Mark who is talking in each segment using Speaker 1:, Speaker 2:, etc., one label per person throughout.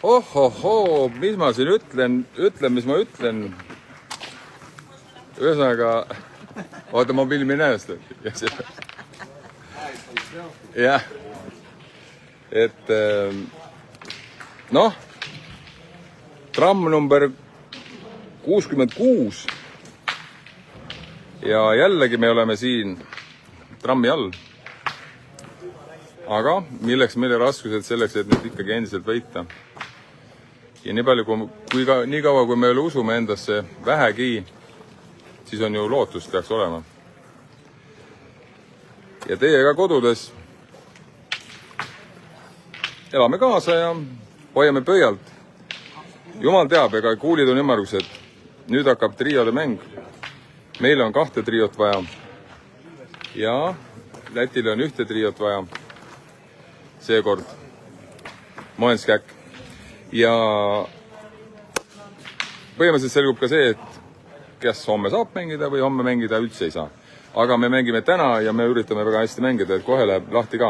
Speaker 1: Ohohoo, mis ma siin ütlen, mis ma ütlen. Ühesõnaga, oota, ma filmin ennast. Jah. Et noh, tramm number 66 ja jällegi me oleme siin trammi all. Aga milleks meile raskused selleks, et nüüd ikkagi endiselt võita. Ja nii palju, nii kaua, kui me usume endasse vähegi, siis on ju lootust peaks olema. Ja teie ka kodudes elame kaasa ja hoiame pöialt. Jumal teab, ega kuulid on ümmargused. Nüüd hakkab triode mäng. Meil on 2 triot vaja. Ja Lätile on 1 triot vaja. Seekord Moenskäkk. Ja põhimõtteliselt selgub ka see, et kes homme saab mängida või homme mängida üldse ei saa. Aga me mängime täna ja me üritame väga hästi mängida, et kohe läheb lahti ka.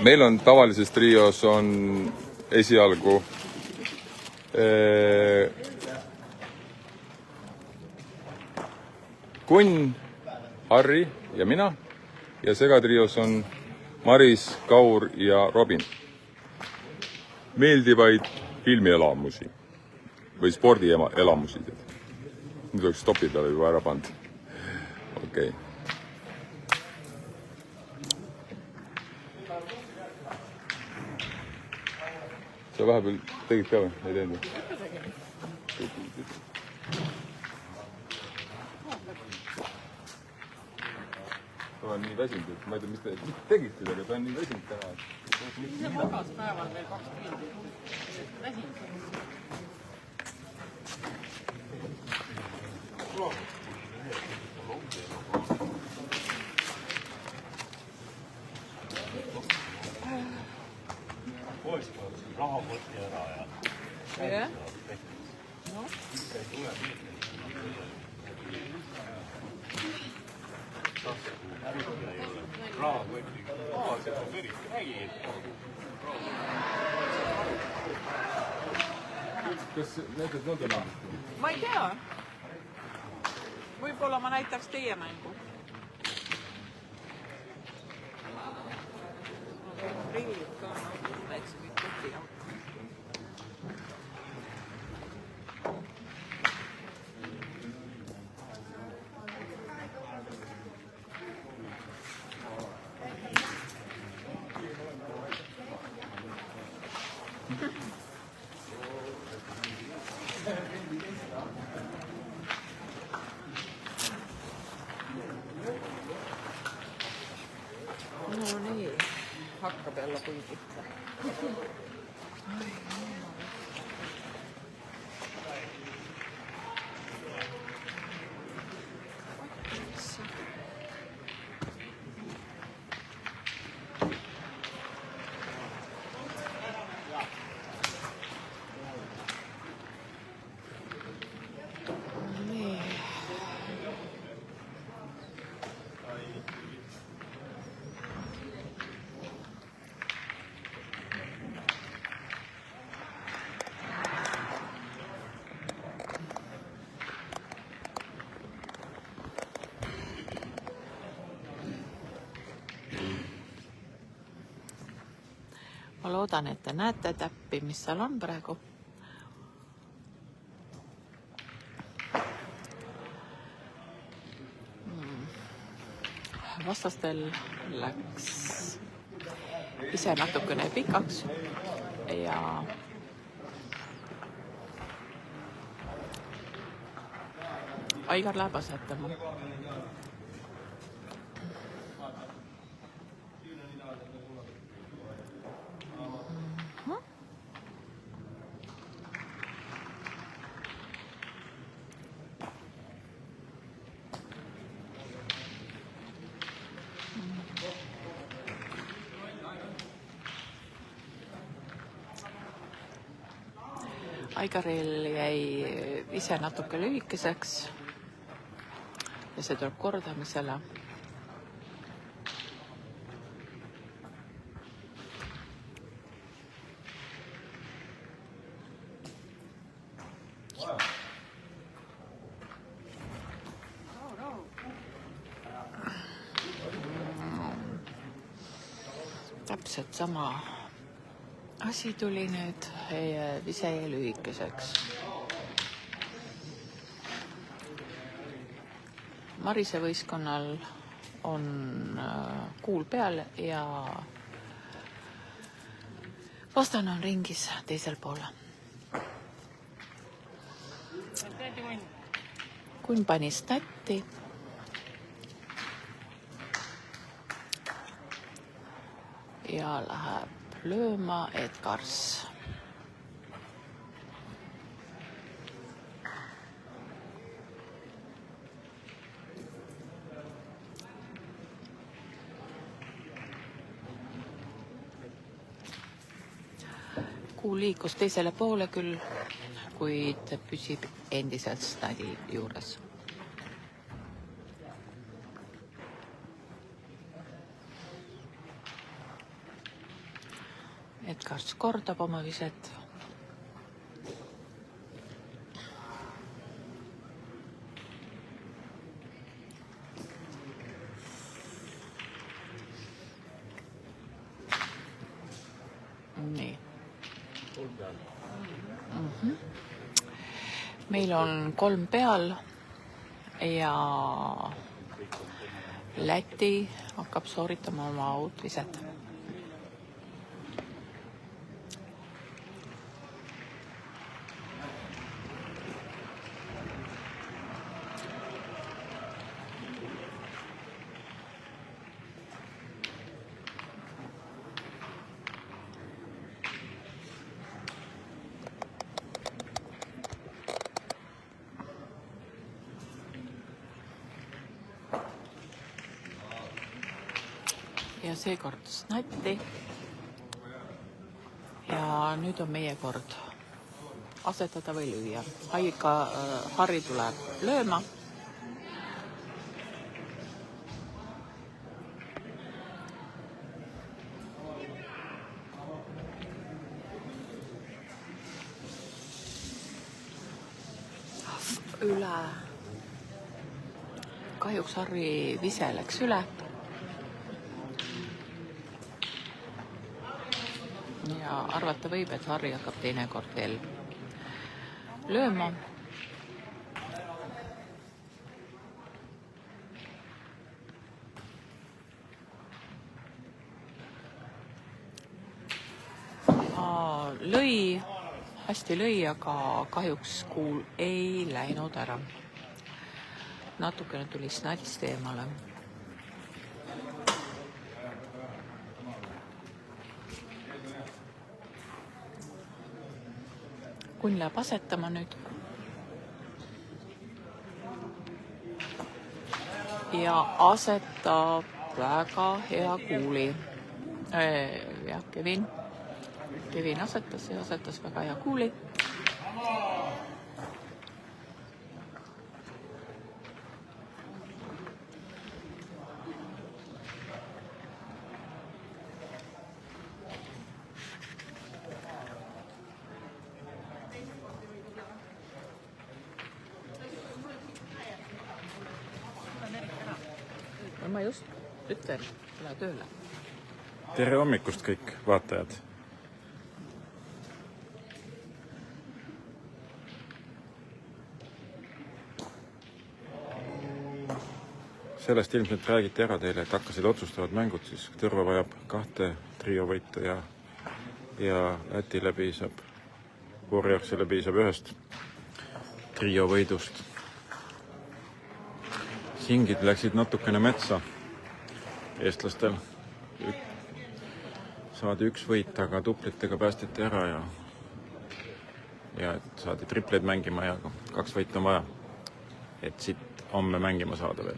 Speaker 1: Meil on tavalises trios on esialgu Kunn, Harri ja mina ja segatrios on Maris, Kaur ja Robin. Meeldivaid filmielamusi või spordielamusi. Nüüd oleks stopi peale juba ära pand. Okei. Sa vahepeal tegid ka või? Ei teinud? Ta on nii väsinud, et ma ei tea, mis te tegite, aga ta on nii väsinud täna.
Speaker 2: See magas päeval veel 2 tundi. Väsinud.
Speaker 3: Rahakoti ära ja...
Speaker 2: Jah. No.
Speaker 1: Kas näiteks nõnda mängid?
Speaker 2: Ma ei tea. Võib-olla ma näitaks teie mängu. Prillid ka, väikse kõik kotiga. No nii, hakkab jälle puidita. Ma loodan, et te näete täppi, mis seal on praegu. Vastastel läks ise natukene pikaks ja Aigar läheb asetama. Aigaril jäi ise natuke lühikeseks ja see tuleb kordamisele.
Speaker 3: Täpselt sama asi tuli nüüd vise lühikeseks. Marise võistkonnal on kuul peal ja vastane on ringis teisel pool. Kunn pani snatti ja läheb lööma Edgars. Kuu liikus teisele poole küll, kuid püsib endiselt snadi juures. Edgars kordab oma viset. Nii. Meil on 3 peal ja Läti hakkab sooritama oma uut viset. Ja seekord snatti. Ja nüüd on meie kord asetada või lüüa. Harri tuleb lööma. Üle. Kahjuks Harri vise läks üle. Ja arvata võib, et Harri hakkab teinekord veel lööma. Hästi lõi, aga kahjuks kuul ei läinud ära. Natukene tuli snadist eemale. Kunn läheb asetama nüüd. Ja asetab väga hea kuuli. Ja Kevin asetas ja asetas väga hea kuuli. Ma just ütlen, tule tööle.
Speaker 4: Tere hommikust kõik vaatajad. Sellest ilmselt räägiti ära teile, et hakkasid otsustavad mängud, siis Tõrva vajab 2 triovõitu ja Lätile piisab, Warriorsile piisab 1 triovõidust. Singid läksid natukene metsa eestlastel. Saadi 1 võit, aga tuplitega päästeti ära ja saadi tripleid mängima ja 2 võitu on vaja, et siit homme mängima saada veel.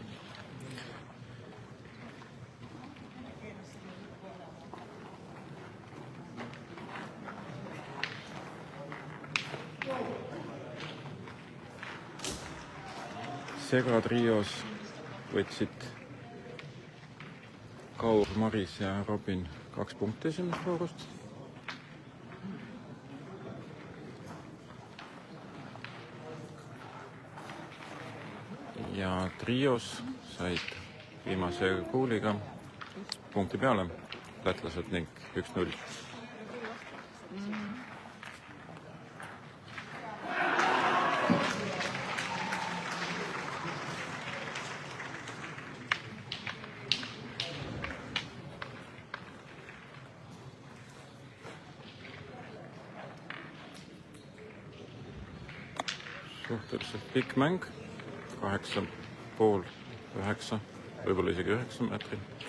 Speaker 4: Segatrios võtsid Kaur, Maris ja Robin 2 punkti esimest voorust. Ja trios said viimase kuuliga punkti peale. lätlased ning 1-0. Suhteliselt pikk mäng, 8,5, 9, võib-olla isegi 9 meetrit.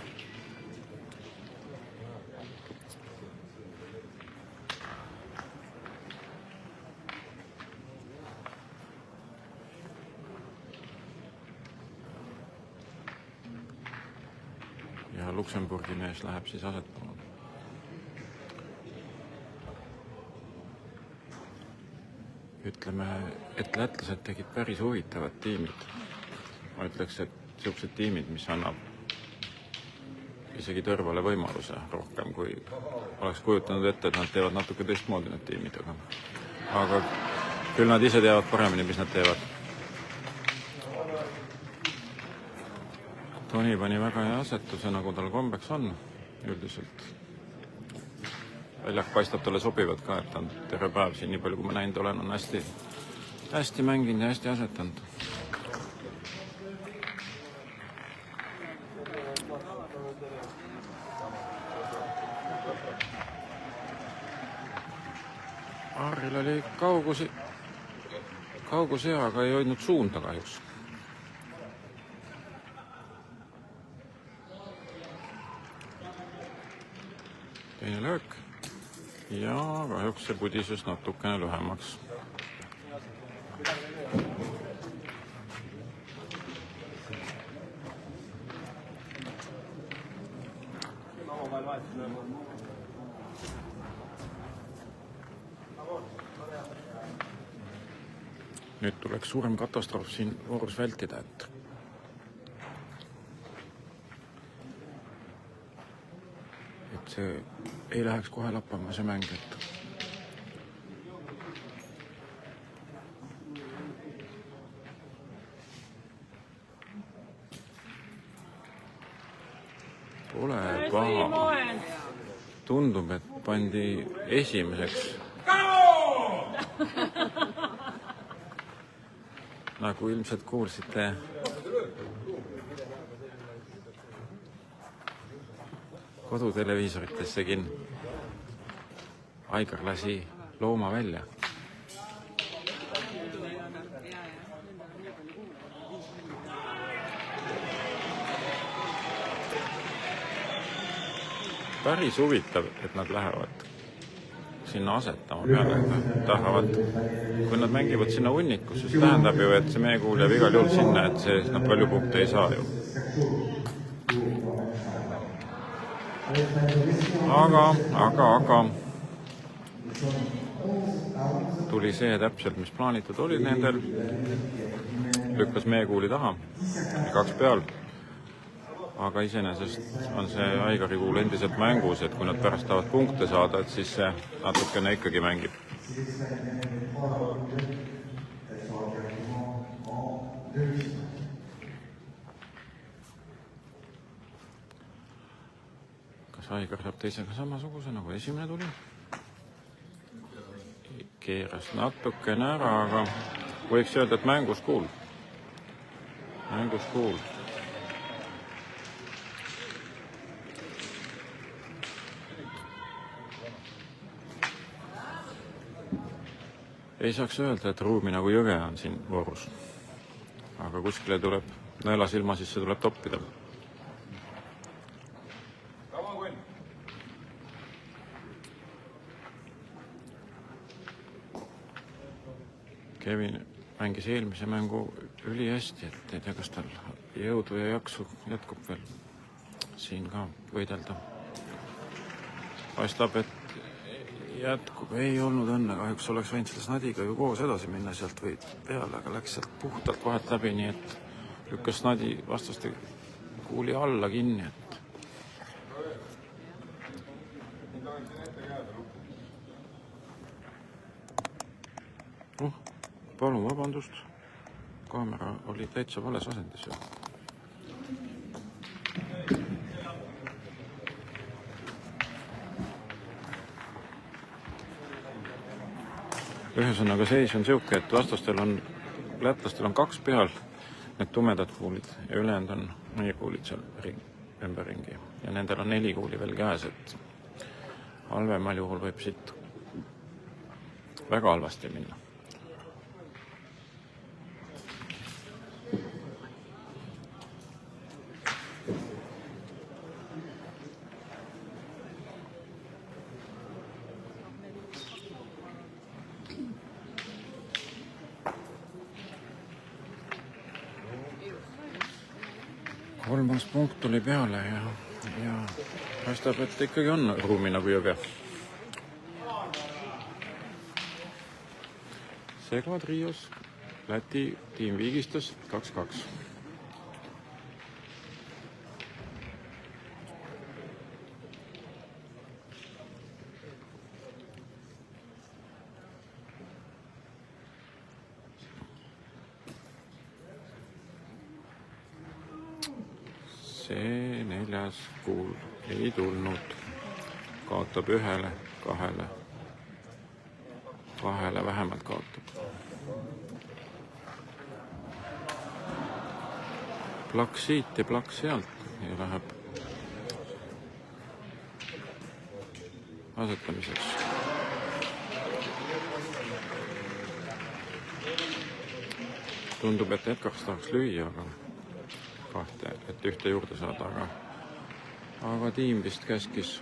Speaker 4: Ja Luksemburgi mees läheb siis asetama. Ütleme, et lätlased tegid päris huvitavad tiimid. Ma ütleks, et sellised tiimid, mis annab isegi Tõrvale võimaluse rohkem, kui oleks kujutanud ette, et nad teevad natuke teistmoodi need tiimid. Aga küll nad ise teavad paremini, mis nad teevad. Toni pani väga hea asetuse, nagu tal kombeks on üldiselt. Väljak paistab talle sobivad ka, et ta on terve päev siin, nii palju kui ma näinud olen, on hästi mänginud ja hästi asetanud. Harril oli kaugus hea, aga ei hoidnud suunda kahjuks. Teine löök. Ja kahjuks see pudises natukene lühemaks. Nüüd tuleks suurem katastroof siin voorus vältida, et see ei läheks kohe lappama see mäng, et pole paha. Tundub, et pandi esimeseks. Nagu ilmselt kuulsite, koduteleviisoritessegi Aigar lasi looma välja. Päris huvitav, et nad lähevad sinna asetama peale, et tahavad, kui nad mängivad sinna hunnikus, siis tähendab ju, et see meekuul jääb igal juhul sinna, et see nad palju punkte ei saa ju. Aga tuli see täpselt, mis plaanitud oli nendel. Lükkas meekuuli taha, 2 peal. Aga iseenesest on see Aigari kuul endiselt mängus, et kui nad pärast tahavad punkte saada, et siis see natukene ikkagi mängib. Kas Aigar saab teisega samasuguse, nagu esimene tuli? Keeras natukene ära, aga võiks öelda, et mängus kuul. Ei saaks öelda, et ruumi nagu jõge on siin voorus. Aga kuskile tuleb nõela silma sisse tuleb toppida. Kevin mängis eelmise mängu ülihästi, et ei tea, kas tal jõudu ja jaksu jätkub veel siin ka võidelda. Paistab, et jätkub, ei olnud õnne, kahjuks oleks võinud selle Snadiga ju koos edasi minna sealt või peale, aga läks sealt puhtalt vahelt läbi, nii et lükkas Snadi vastaste kuuli alla kinni, et palun vabandust, kaamera oli täitsa vales asendis ju. ühesõnaga seis on siuke, et lätlastel on 2 peal, need tumedad kuulid, ja ülejäänud on meie kuulid seal ümberringi. Ja nendel on 4 kuuli veel käes, et halvemal juhul võib siit väga halvasti minna. Kolmas punkt tuli peale ja paistab, et ikkagi on ruumi nagu jõge. Segva trios Läti tiim viigistas 2-2. See 4. kuul ei tulnud. Kaotab 1, 2. Vahele vähemalt kaotab. Plaks siit ja plaks sealt ja läheb asetamiseks. Tundub, et Edgars tahaks lüüa, et ühte juurde saada, aga tiim vist käskis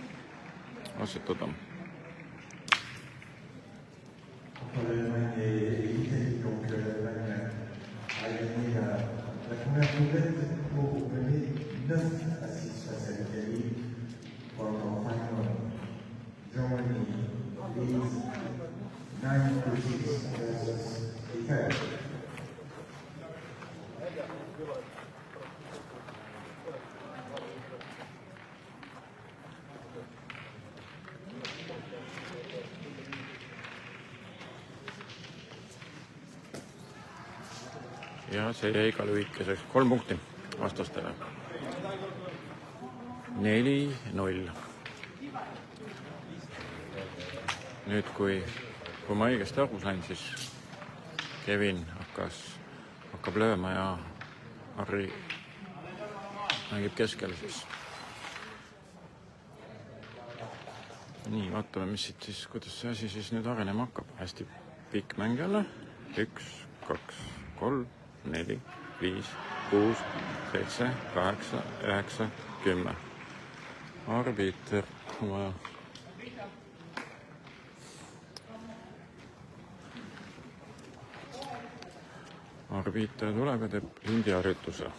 Speaker 4: asetada. Ja see jäi ka lühikeseks. 3 punkti vastastele. 4-0. Nüüd, kui ma õigesti aru sain, siis Kevin hakkab lööma ja Harri mängib keskel siis. Nii, vaatame, kuidas see asi siis nüüd arenema hakkab. Hästi pikk mäng jälle. 1, 2, 3, 4, 5, 6, 7, 8, 9, 10. Arbiiter on vaja. Arbiiter tuleb ja teeb lindiharjutuse.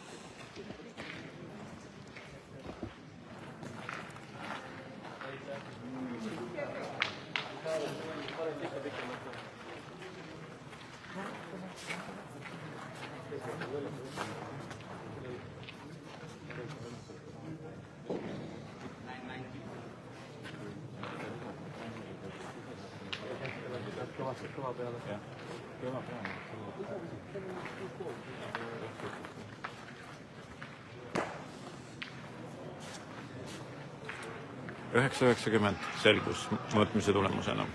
Speaker 2: Kõva peale.
Speaker 4: Jah, kõva peale. 9.90 selgus mõõtmise tulemusena.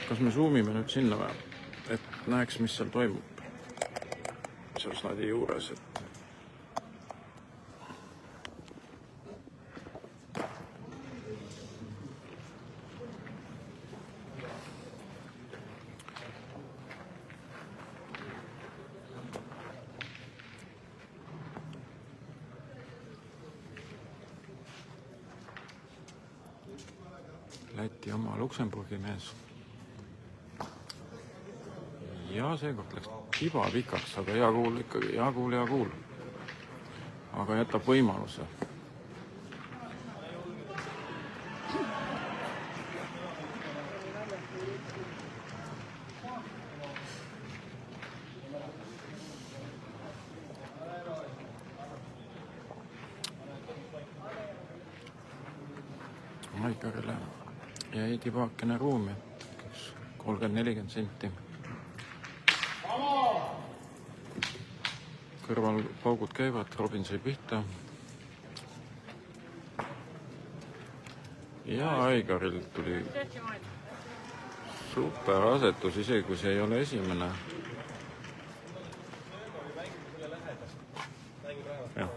Speaker 4: Kas me zoomime nüüd sinna või? Et näeks, mis seal toimub. Seal slaidi juures, et Läti oma Luksemburgi mees. Ja seekord läks tiba pikaks, aga hea kuul ikkagi, hea kuul. Aga jätab võimaluse. Maikarile jäi tibakene ruumi, 30-40 senti. Kõrval paugud käivad, Robin sai pihta. ja Aigaril tuli super asetus, isegi kui see ei ole esimene. Jah.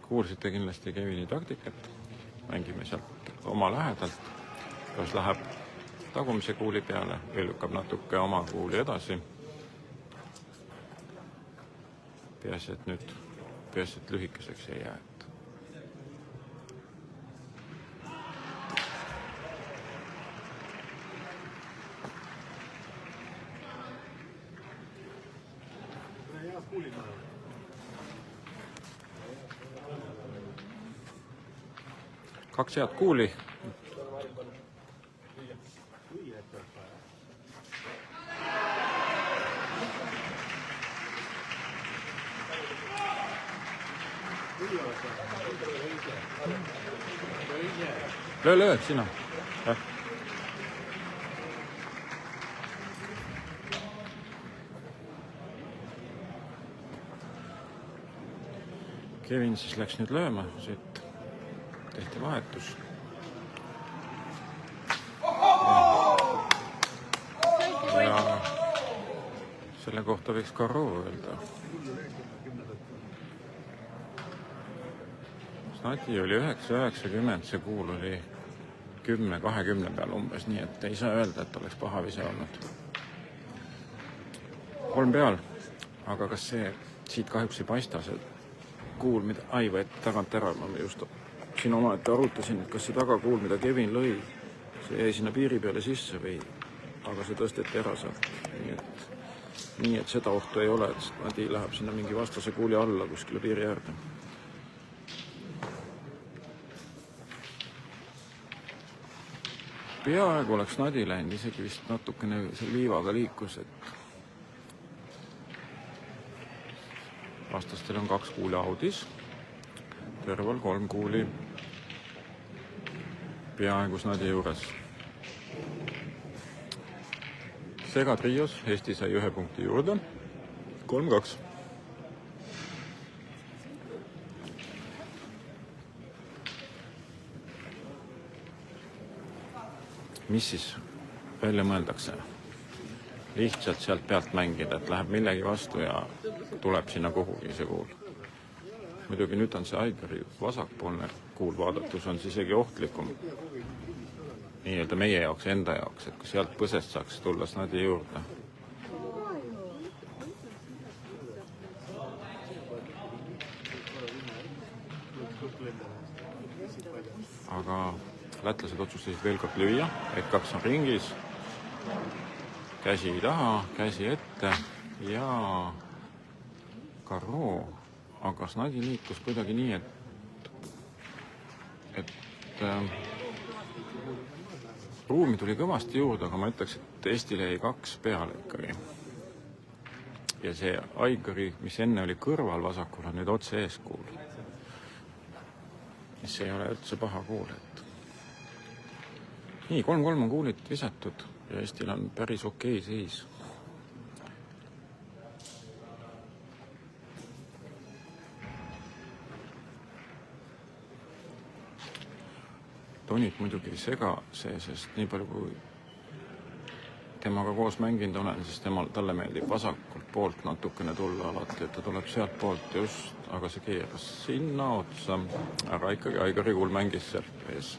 Speaker 4: Kuulsite kindlasti Kevini taktikat. Mängime sealt oma lähedalt. Kas läheb tagumise kuuli peale või lükkab natuke oma kuuli edasi. Peaasi, et lühikeseks ei jää. Kaks head kuuli. Löö, sina. Kevin siis läks nüüd lööma, siit tehti vahetus. Ja selle kohta võiks Karoo öelda. Snati oli 9-90, see kuul oli 10-20 peal umbes, nii et ei saa öelda, et oleks paha vise olnud. 3 peal, aga kas see siit kahjuks ei paista, see kuul, mida võeti tagant ära, ma just siin omaette arutasin, et kas see tagakuul, mida Kevin lõi, see jäi sinna piiri peale sisse või, aga see tõsteti ära sealt. Nii et seda ohtu ei ole, et Nadi läheb sinna mingi vastase kuuli alla kuskile piiri äärde. Peaaegu oleks Nadi läinud, isegi vist natukene liivaga liikus, et vastastel on 2 kuuli audis, terval 3 kuuli peaaegu Nadi juures. Sega trios, Eesti sai 1 punkti juurde, 3-2. Mis siis välja mõeldakse? Lihtsalt sealt pealt mängida, et läheb millegi vastu ja tuleb sinna kuhugi see kuul. Muidugi nüüd on see Aigari vasakpoolne kuul vaadatus on isegi ohtlikum. Nii-öelda meie jaoks, enda jaoks, et kui sealt põsest saaks tulla Snadi juurde. Aga lätlased otsustasid veel kord lüüa, et 2 on ringis. Käsi taha, käsi ette ja Karoo. Aga Snadi liikus kuidagi nii, et ruumi tuli kõvasti juurde, aga ma ütleks, et Eestile jäi 2 peale ikkagi. Ja see Aigari, mis enne oli kõrval vasakul, on nüüd otse eeskuul. Mis ei ole üldse paha kuul. Nii, 3-3 on kuulit visatud ja Eestil on päris okei seis. Tonit muidugi ei sega see, sest nii palju kui temaga koos mänginud olen, siis talle meeldib vasakult poolt natukene tulla alati, et ta tuleb sealt poolt just, aga see keeras sinna otsa, aga ikkagi Aigari kuul mängis sealt ees.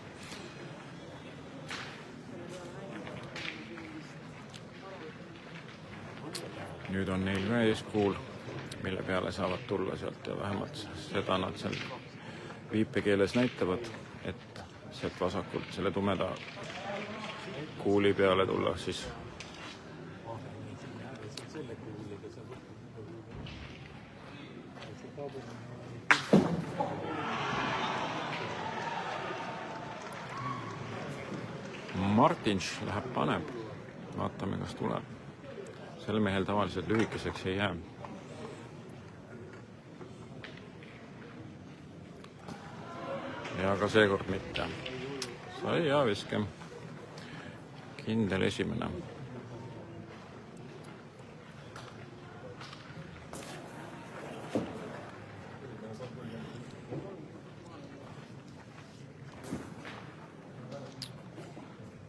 Speaker 4: Nüüd on neil ka eeskuul, mille peale saavad tulla sealt ja vähemalt seda nad seal viipekeeles näitavad, et sealt vasakult selle tumeda kuuli peale tulla siis. Martins läheb paneb, vaatame, kas tuleb. Selle mehel tavaliselt lühikeseks ei jää. Ja ka seekord mitte. Sai ja viske. Kindel esimene.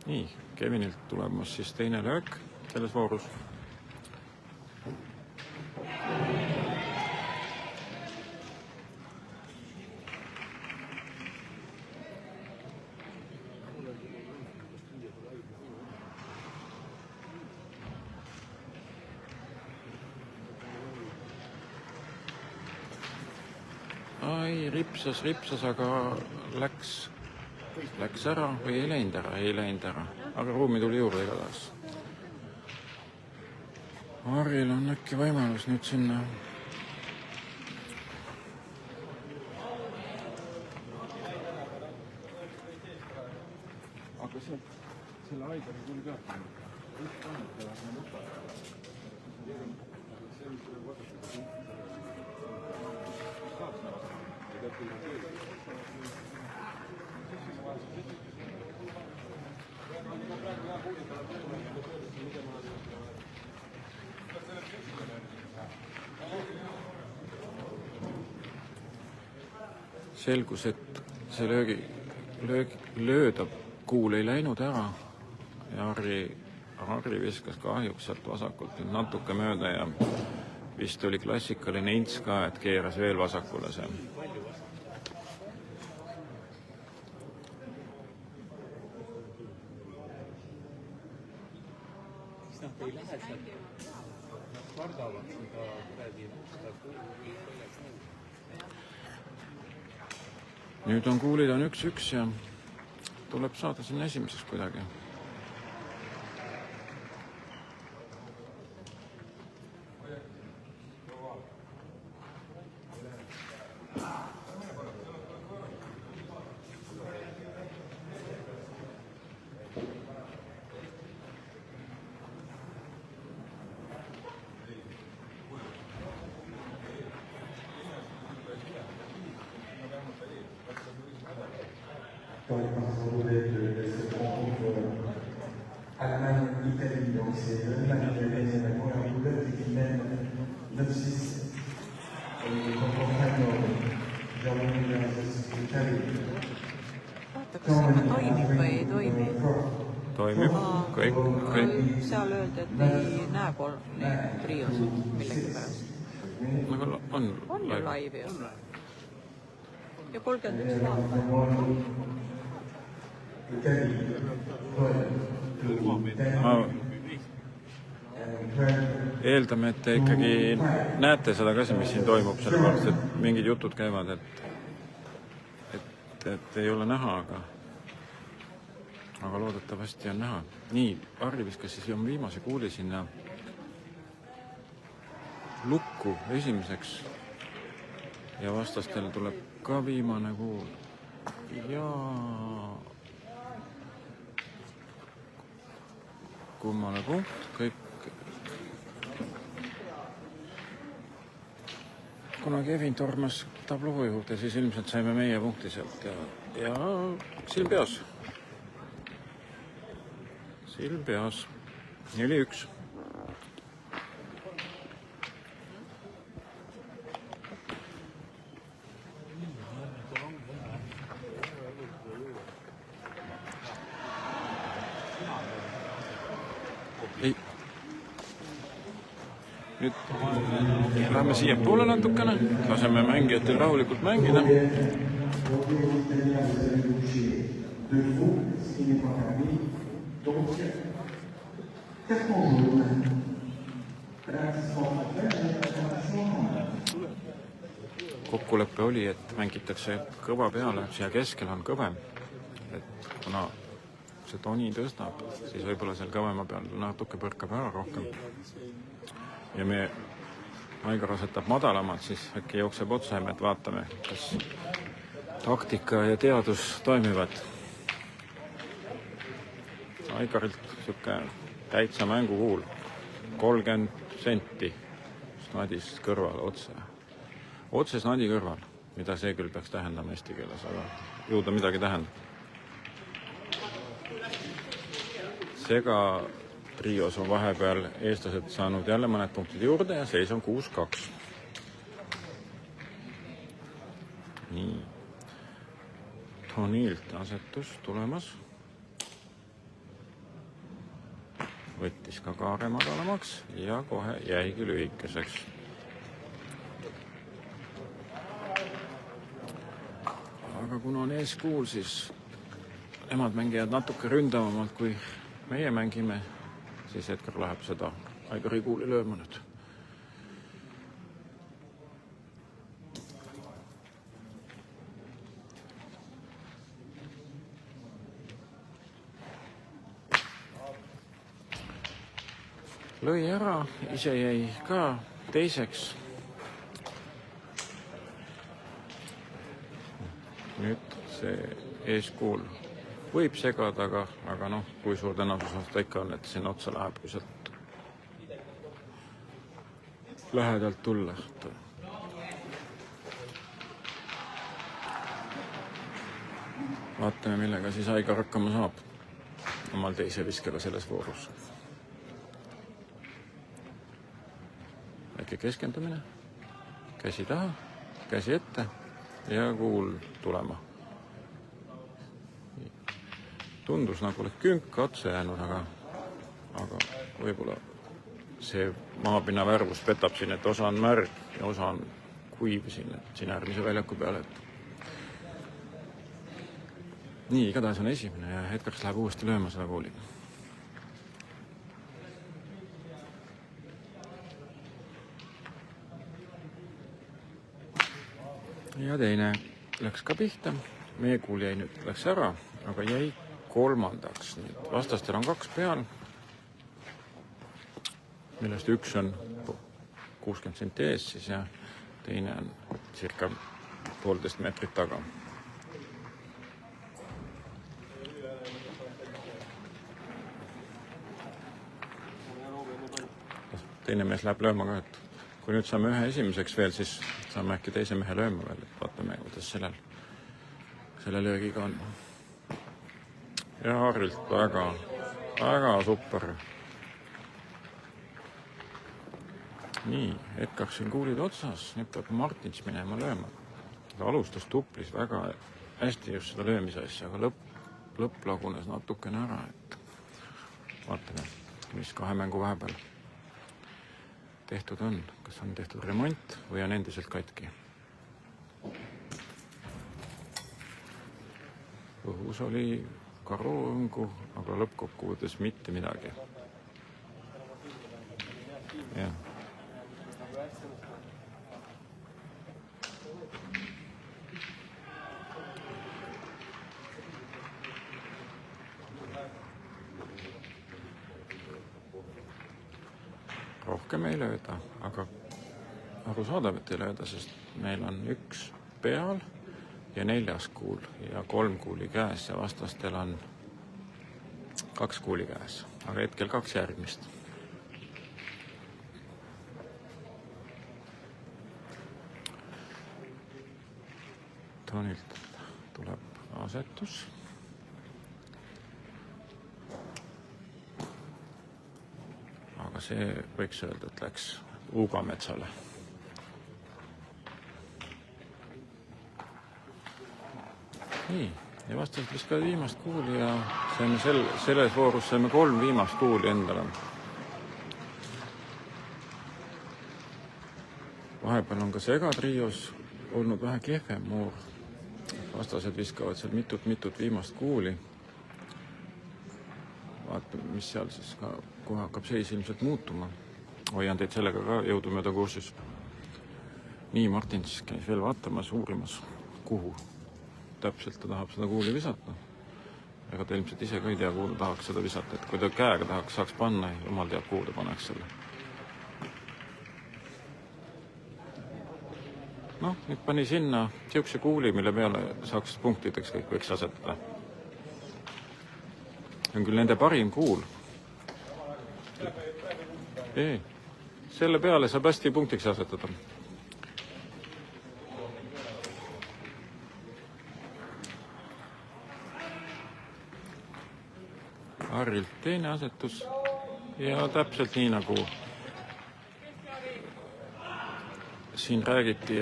Speaker 4: nii, Kevinilt tulemas siis teine löök selles voorus. Ai, ripsas, aga läks ära või ei läinud ära, aga ruumi tuli juurde igatahes. Harril on äkki võimalus nüüd sinna aga selle Aigari tuli ka selgus, et see löödav kuul ei läinud ära ja Harri viskas kahjuks sealt vasakult nüüd natuke mööda ja vist oli klassikaline ints ka, et keeras veel vasakule see.
Speaker 2: Nad ei lähe sealt, nad kardavad seda kuradi musta kuuli.
Speaker 4: Nüüd on kuulid on 1-1 ja tuleb saada sinna esimeseks kuidagi.
Speaker 5: Allemagne-Italie, donc c'est l'Allemagne qui a gagné la première boulette et qui mène 9-6. Et
Speaker 3: vaata, kas see toimib või ei toimi.
Speaker 4: Toimib, kõik.
Speaker 3: Seal öeldi, et ei näe neid triosid millegi pärast.
Speaker 4: Aga on
Speaker 3: ju laivi ju. Ja 31 vaata.
Speaker 4: Eeldame, et te ikkagi näete seda ka, mis siin toimub, sellepärast, et mingid jutud käivad, et ei ole näha, aga loodetavasti on näha. Nii, Harri viskas siis viimase kuuli sinna lukku esimeseks ja vastastel tuleb ka viimane kuul ja kummane punkt, kõik. Kuna Kevin tormas tabloo juurde, siis ilmselt saime meie punkti sealt ja silm peas. Silm peas. 4-1. Ei. Nüüd lähme siia poole natukene, laseme mängijatel rahulikult mängida. Kokkuleppe oli, et mängitakse kõva peale, siia keskel on kõvem. Et kuna see toni tõstab, siis võib-olla seal kõvema peal natuke põrkab ära rohkem. Ja me Aigar asetab madalamalt, siis äkki jookseb otsaime, et vaatame, kas taktika ja teadus toimivad. Aigarilt siuke täitsa mängukuul, 30 senti snadist kõrval otse. Otse snadi kõrval, mida see küll peaks tähendama eesti keeles, aga jõuda midagi tähendab. Sega trios on vahepeal eestlased saanud jälle mõned punktid juurde ja seis on 6-2. Nii. Tonilt asetus tulemas. võttis ka kaare madalamaks ja kohe jäigi lühikeseks. Aga kuna on eeskuul, siis nemad mängivad natuke ründavamalt kui meie mängime, siis Edgar läheb seda Aigari kuuli lööma nüüd. Lõi ära, ise jäi ka teiseks. Nüüd see eeskuul võib segada, aga noh, kui suur tõenäosus ta ikka on, et sinna otsa läheb, kui sealt lähedalt tulla. Vaatame, millega siis Aigar hakkama saab omal teise viskega selles voorus. Väike keskendumine, käsi taha, käsi ette ja kuul tulema. Tundus nagu oleks künka otsa jäänud, aga võib-olla see maapinna värvus petab siin, et osa on märg ja osa on kuiv siin äärmise väljaku peale. Nii, igatahes on esimene ja hetkeks läheb uuesti lööma seda kuuli. Ja teine läks ka pihta. Meie kuul jäi nüüd, läks ära, aga jäi kolmandaks. Vastastel on 2 peal, millest üks on 60 senti ees siis ja teine on circa 1,5 meetrit taga. Teine mees läheb lööma ka, et kui nüüd saame ühe esimeseks veel, siis saame äkki teise mehe lööma veel, et vaatame, kuidas selle löögiga on. Ja Harrilt väga super. Nii, Edgar siin kuulid otsas, nüüd peab Martins minema lööma. Ta alustas tuplis väga hästi just seda löömise asja, aga lõpp lagunes natukene ära, et vaatame, mis 2 mängu vahepeal tehtud on. Kas on tehtud remont või on endiselt katki? Õhus oli karuõngu, aga lõppkokkuvõttes mitte midagi. Jah. Rohkem ei lööda, aga arusaadav, et ei lööda, sest meil on 1 peal ja 4. kuul ja 3 kuuli käes ja vastastel on 2 kuuli käes, aga hetkel 2 järgmist. Tonilt tuleb asetus. Aga see võiks öelda, et läks Uugametsale. Nii, ja vastavalt viskavad viimast kuuli ja saime selles voorus saime 3 viimast kuuli endale. Vahepeal on ka segatrios olnud vähe kehvem moor. Vastased viskavad seal mitut viimast kuuli. Vaatame, mis seal siis ka kohe hakkab seis ilmselt muutuma. Hoian teid sellega ka jõudumööda kursis. Nii, Martin siis käis veel vaatamas, uurimas, kuhu täpselt ta tahab seda kuuli visata. Ega ta ilmselt ise ka ei tea, kuhu ta tahaks seda visata. Et kui ta käega saaks panna, jumal teab, kuhu ta paneks selle. Noh, nüüd pani sinna siukse kuuli, mille peale saaks punktideks kõik võiks asetada. On küll nende parim kuul. Ei, selle peale saab hästi punktiks asetada. Harrilt teine asetus ja täpselt nii nagu siin räägiti,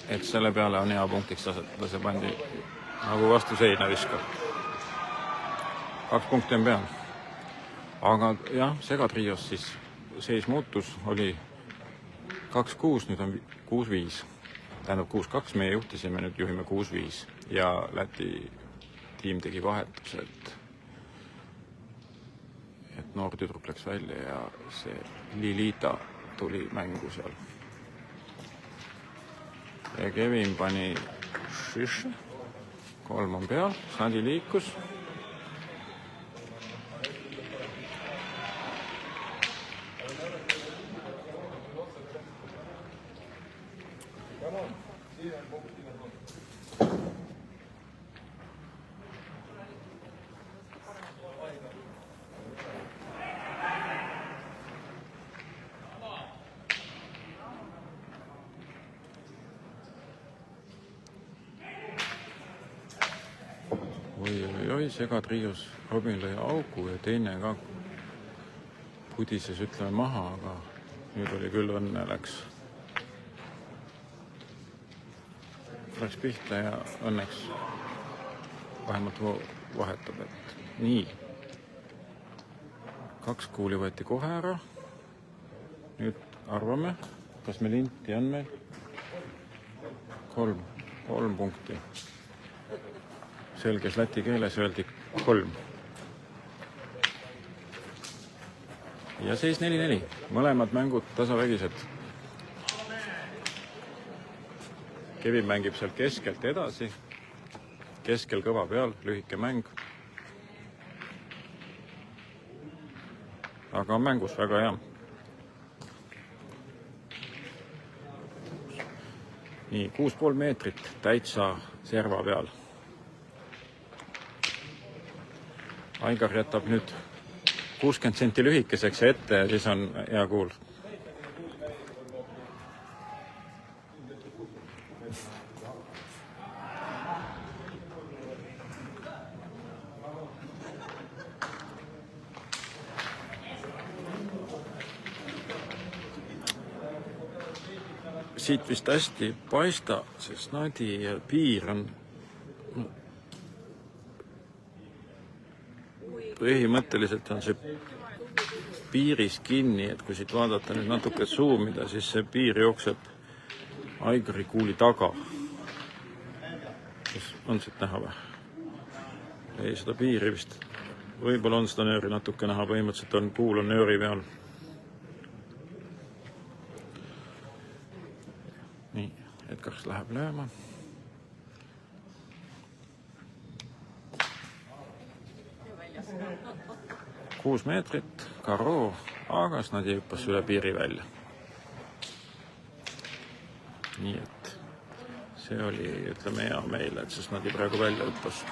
Speaker 4: et selle peale on hea punktiks asetada, see pandi nagu vastu seina viskab. 2 punkti on peal. aga jah, segatrios siis seis muutus, oli 2-6, nüüd on 6-5. Tähendab 6-2, meie juhtisime, nüüd juhime 6-5 ja Läti tiim tegi vahetuse, et noor tüdruk läks välja ja see Lilita tuli mängu seal. Ja Kevin pani šiše, 3 on peal, Snadi liikus. Oi, segatrios Robin lõi augu ja teine ka pudises, ütleme, maha, aga nüüd oli küll õnne, läks pihta ja õnneks vähemalt vahetab, et nii. 2 kuuli võeti kohe ära. Nüüd arvame, kas meil inti on meil 3 punkti. Selges läti keeles öeldi 3. Ja seis 4-4. Mõlemad mängud tasavägised. Kevin mängib seal keskelt edasi. Keskel kõva peal, lühike mäng. Aga on mängus väga hea. Nii, 6,5 meetrit täitsa serva peal. Aigar jätab nüüd 60 senti lühikeseks ette ja siis on hea kuul. Siit vist hästi ei paista, sest Snadi piir on põhimõtteliselt on see piiris kinni, et kui siit vaadata nüüd natuke zoomida, siis see piir jookseb Aigari kuuli taga. On siit näha või? Ei, seda piiri vist. Võib-olla on seda nööri natuke näha, põhimõtteliselt on kuul on nööri peal. Nii, Edgars läheb lööma. Kuus meetrit, Karo, aga Snadi hüppas üle piiri välja. Nii et see oli, ütleme, hea meile, et see Snadi praegu välja hüppas.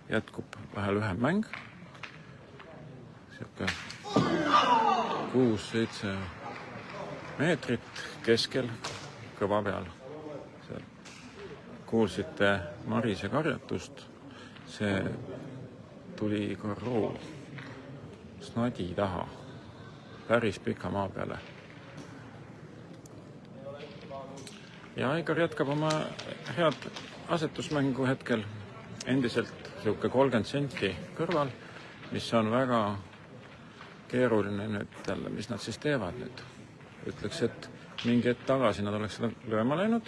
Speaker 4: Jätkub vähe lühem mäng. Siuke 6-7 meetrit keskel kõva peal. Kuulsite Marise karjatust. See tuli Karo Snadi taha päris pika maa peale. Ja Aigar jätkab oma head asetusmängu hetkel. Endiselt siuke 30 senti kõrval, mis on väga keeruline nüüd jälle, mis nad siis teevad nüüd. Ütleks, et mingi hetk tagasi nad oleks seda lööma läinud,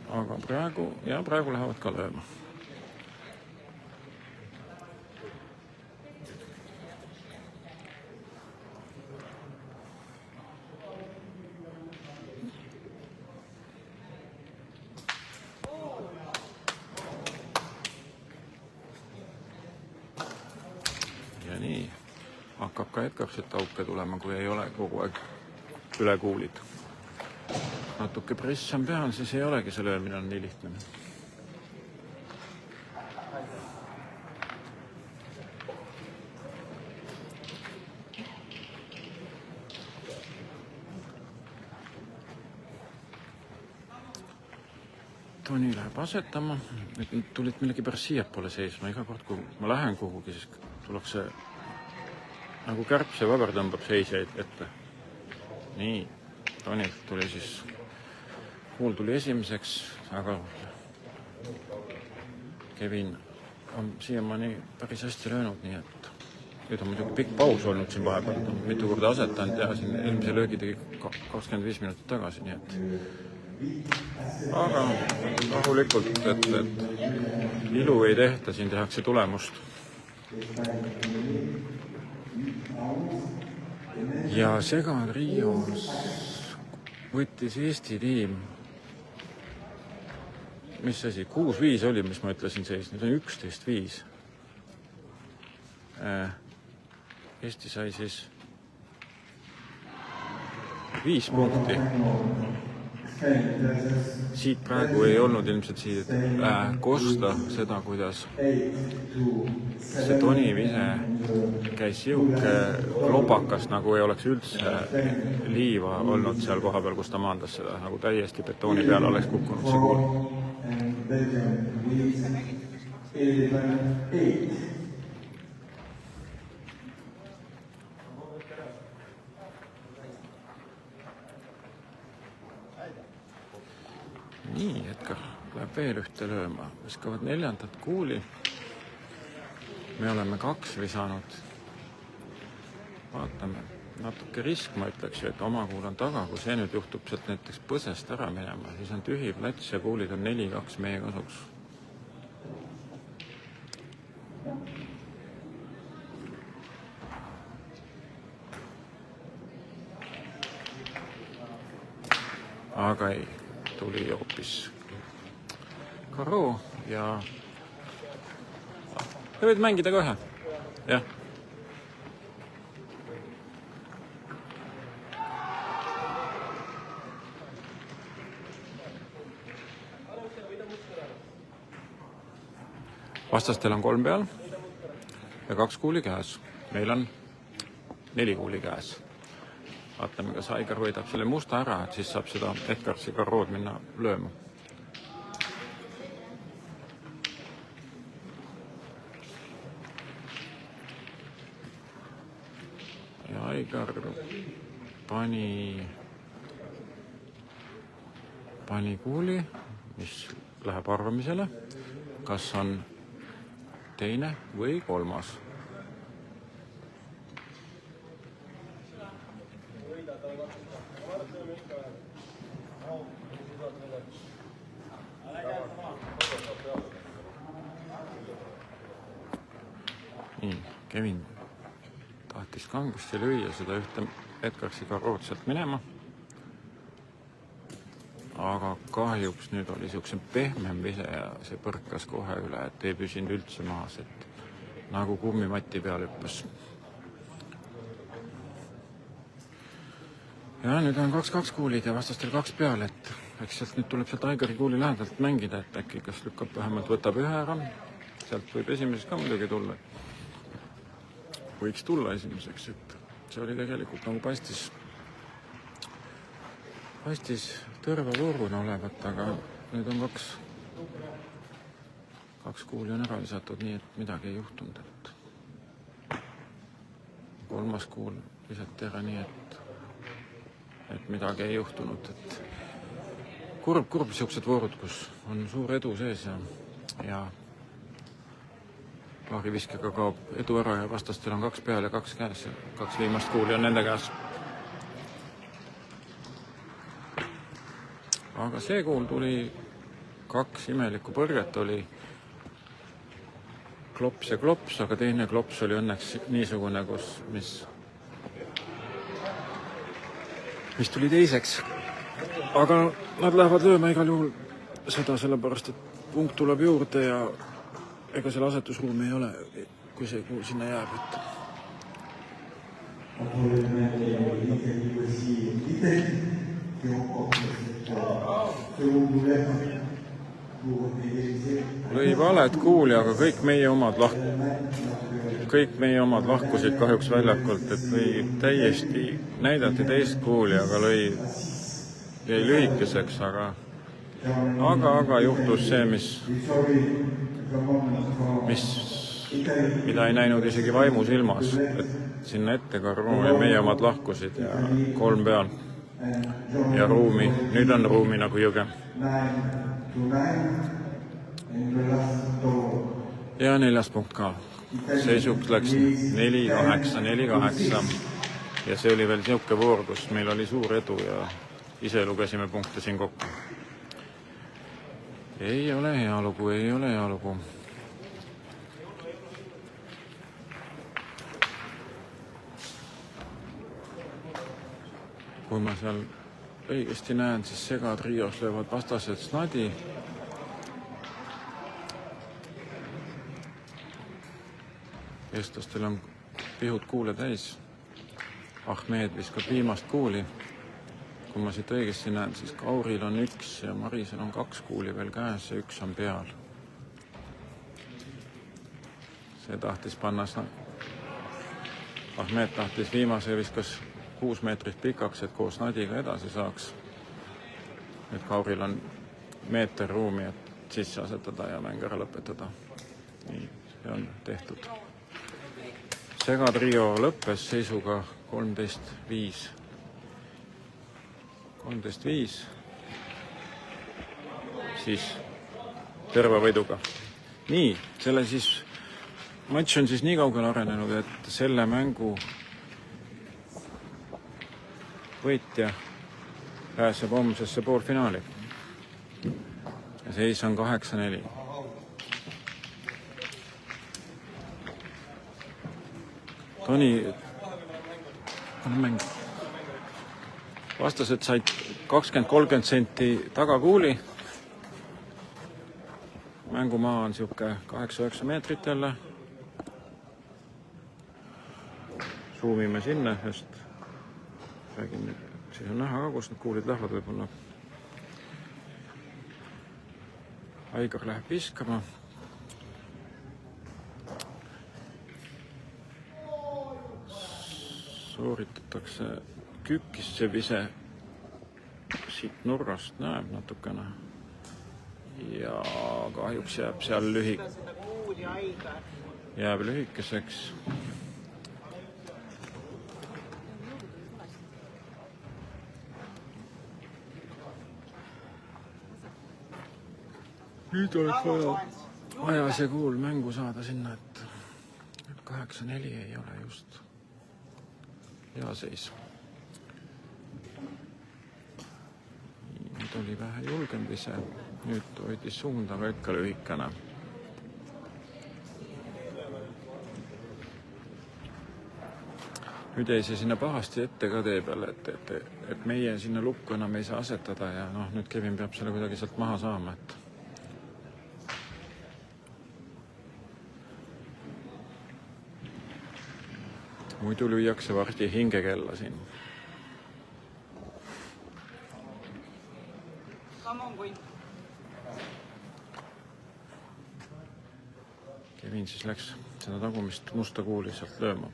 Speaker 4: aga praegu lähevad ka lööma. Ja nii hakkab ka Edgarsit auke tulema, kui ei ole kogu aeg üle kuulid. Natuke press on peal, siis ei olegi see löömine on nii lihtne. Toni läheb asetama. Nüüd tulid millegi pärast siiapoole seisma. Iga kord, kui ma lähen kuhugi, siis tullakse nagu kärbse vaber tõmbab seisjaid ette. Nii, Tonilt tuli siis kuul tuli esimeseks, aga Kevin on siiamaani päris hästi löönud, nii et nüüd on muidugi pikk paus olnud siin vahepeal, mitu korda asetanud ja siin eelmise löögi tegi 25 minutit tagasi, nii et aga rahulikult, et ilu ei tehta, siin tehakse tulemust. Ja segatrios võttis Eesti tiim, mis asi, 6-5 oli, mis ma ütlesin seis, nüüd on 11-5. Eesti sai siis 5 punkti. Siit praegu ei olnud ilmselt siit kosta seda, kuidas see Toni vise käis siuke lopakas, nagu ei oleks üldse liiva olnud seal koha peal, kus ta maandas seda, nagu täiesti betooni peale oleks kukkunud see kuul. Nii, Edgar läheb veel ühte lööma, viskavad 4. kuuli. Me oleme 2 visanud. Vaatame, natuke risk, ma ütleks ju, et oma kuul on taga, kui see nüüd juhtub sealt näiteks põsest ära minema, siis on tühi plats ja kuulid on 4-2 meie kasuks. Aga ei, tuli hoopis Karo ja võid mängida ka ühe, jah. Vastastel on 3 peal ja 2 kuuli käes. Meil on 4 kuuli käes. Vaatame, kas Aigar võidab selle musta ära, et siis saab seda Edgarsi Karood minna lööma. Ja Aigar pani kuuli, mis läheb arvamisele, kas on teine või 3. Nii, Kevin tahtis kangesti lüüa seda ühte Edgarsi Karood sealt minema. Aga kahjuks nüüd oli siukse pehmem vise ja see põrkas kohe üle, et ei püsinud üldse maas, et nagu kummimati peal hüppas. Ja nüüd on 2-2 kuulid ja vastastel 2 peal, et eks sealt nüüd tuleb sealt Aigari kuuli lähedalt mängida, et äkki kas lükkab vähemalt, võtab ühe ära. Sealt võib esimeses ka muidugi tulla. Võiks tulla esimeseks, et see oli tegelikult nagu paistis tõrva vooruna olevat, aga nüüd on 2 kuuli on ära visatud, nii et midagi ei juhtunud. Et 3. kuul visati ära nii, et midagi ei juhtunud. Et kurb siuksed voorud, kus on suur edu sees ja paariviskega kaob edu ära ja vastastel on 2 peal ja 2 käes. 2 viimast kuuli on nende käes. Aga see kuul tuli 2 imelikku põrget, oli klops ja klops, aga teine klops oli õnneks niisugune, mis tuli teiseks. Aga nad lähevad lööma igal juhul seda sellepärast, et punkt tuleb juurde ja ega selle asetusruumi ei ole, kui see kuul sinna jääb, et lõi valet kuuli, aga kõik meie omad lahkusid kahjuks väljakult, et lõi täiesti, näidati teist kuuli, aga jäi lühikeseks, aga juhtus see, mida ei näinud isegi vaimu silmas, et sinna ette Karro ja meie omad lahkusid ja 3 peal. ja ruumi, nüüd on ruumi nagu jõge.
Speaker 5: 9-9 in the last tour.
Speaker 4: Ja 4. punkt ka. Seisuks läks 4-8, 4-8 ja see oli veel niisugune voor, kus meil oli suur edu ja ise lugesime punkte siin kokku. Ei ole hea lugu, ei ole hea lugu. Kui ma seal õigesti näen, siis segatrios löövad vastased Snadi. Eestlastel on pihud kuule täis. Ahmed viskab viimast kuuli. Kui ma siit õigesti näen, siis Kauril on 1 ja Marisel on 2 kuuli veel käes ja 1 on peal. See tahtis panna Ahmed tahtis viimase viskas 6 meetrit pikaks, et koos Nadiga edasi saaks. Nüüd Kauril on meeter ruumi, et sisse asetada ja mäng ära lõpetada. Nii, see on tehtud. Segatrio lõppes seisuga 13-5. 13-5. Siis terve võiduga. Nii, selle siis matš on siis nii kaugel arenenud, et selle mängu võitja pääseb homsesse poolfinaali. Ja seis on 8-4. Toni, mäng. Vastased said 20-30 senti tagakuuli. Mängumaa on siuke 8-9 meetrit jälle. Suumime sinna, sest räägin, siis on näha ka, kus need kuulid lähevad võib-olla. Aigar läheb viskama. Sooritatakse kükist see vise siit nurgast näeb natukene. Ja kahjuks jääb seal jääb lühikeseks. Nüüd oleks vaja see kuul mängu saada sinna, et 8-4 ei ole just hea seis. Nüüd oli vähe julgend ise, nüüd hoidis suund, aga ikka lühikene. Nüüd jäi see sinna pahasti ette ka tee peale, et meie sinna lukku enam ei saa asetada ja nüüd Kevin peab selle kuidagi sealt maha saama, et muidu lüüakse varsti hingekella siin. Kevin siis läks seda tagumist musta kuuli sealt lööma.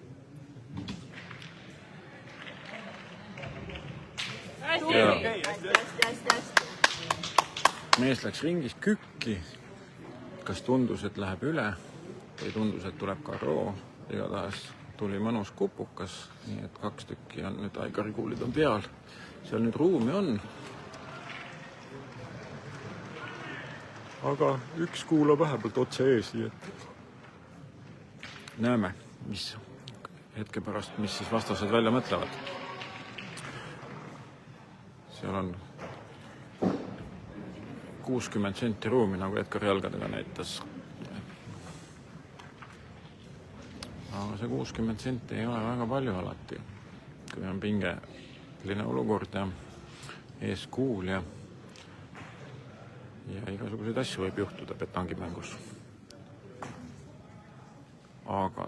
Speaker 4: Mees läks ringis kükki. Kas tundus, et läheb üle või tundus, et tuleb karoo. Igatahes tuli mõnus kupukas, nii et 2 tükki on nüüd Aigari kuulid on peal. Seal nüüd ruumi on. Aga 1 kuul on vähemalt otse ees, nii et näeme, mis hetke pärast, mis siis vastased välja mõtlevad. Seal on 60 senti ruumi, nagu Edgar jalgadega näitas. Aga see 60 senti ei ole väga palju alati, kui on pingeline olukord ja ees kuul ja igasuguseid asju võib juhtuda petangimängus. Aga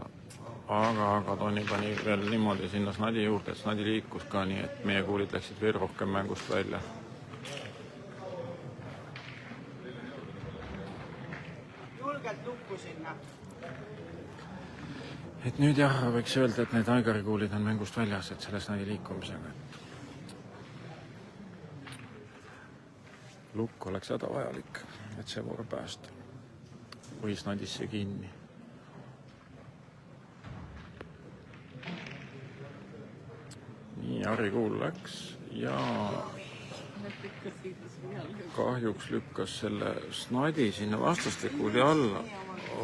Speaker 4: Toni pani veel niimoodi sinna Snadi juurde, et Snadi liikus ka nii, et meie kuulid läksid veel rohkem mängust välja.
Speaker 6: Julgelt lukku sinna.
Speaker 4: Et nüüd jah, võiks öelda, et need Aigari kuulid on mängust väljas, et selle Snadi liikumisega. Lukk oleks häda vajalik, et see voor päästa. Või Snadisse kinni. Nii, Harri kuul läks ja kahjuks lükkas selle snadi sinna vastastikuli alla.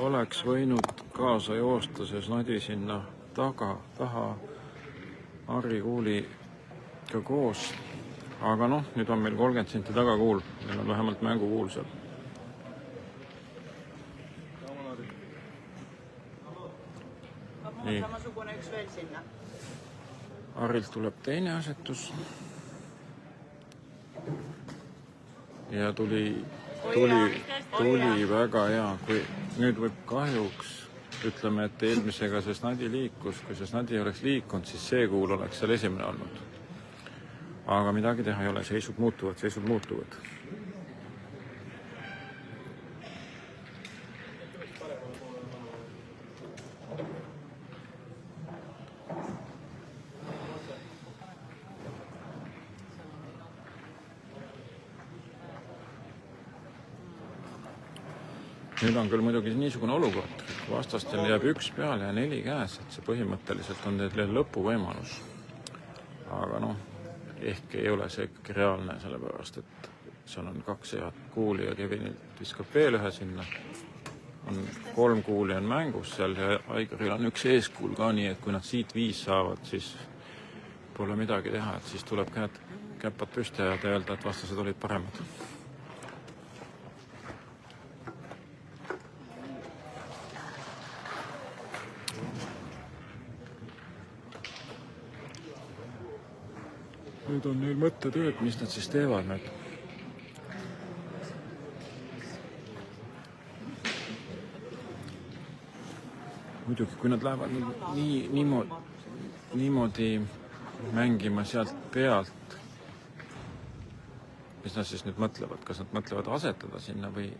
Speaker 4: Oleks võinud kaasa joosta see snadi sinna taha harikuuliga koos. Aga noh, nüüd on meil 30 senti tagakuul. Meil on vähemalt mängukuul seal. Nii.
Speaker 6: Samasugune üks veel sinna.
Speaker 4: Harrilt tuleb teine asetus. Ja tuli väga hea. Kui nüüd võib kahjuks, ütleme, et eelmisega see snadi liikus. Kui see snadi oleks liikunud, siis see kuul oleks seal esimene olnud. Aga midagi teha ei ole, seisud muutuvad. Nüüd on küll muidugi niisugune olukord, et vastastel jääb üks peale ja 4 käes, et see põhimõtteliselt on teil lõpuvõimalus. Aga noh, ehk ei ole see ikkagi reaalne, sellepärast, et seal on 2 head kuuli ja Kevinilt viskab veel ühe sinna. On 3 kuuli on mängus seal ja Aigaril on 1 eeskuul ka, nii et kui nad siit 5 saavad, siis pole midagi teha, et siis tuleb käpad püsti ja öelda, et vastased olid paremad. Nüüd on neil mõttetööd, mis nad siis teevad nüüd. Muidugi, kui nad lähevad niimoodi mängima sealt pealt, mis nad siis nüüd mõtlevad? Kas nad mõtlevad asetada sinna või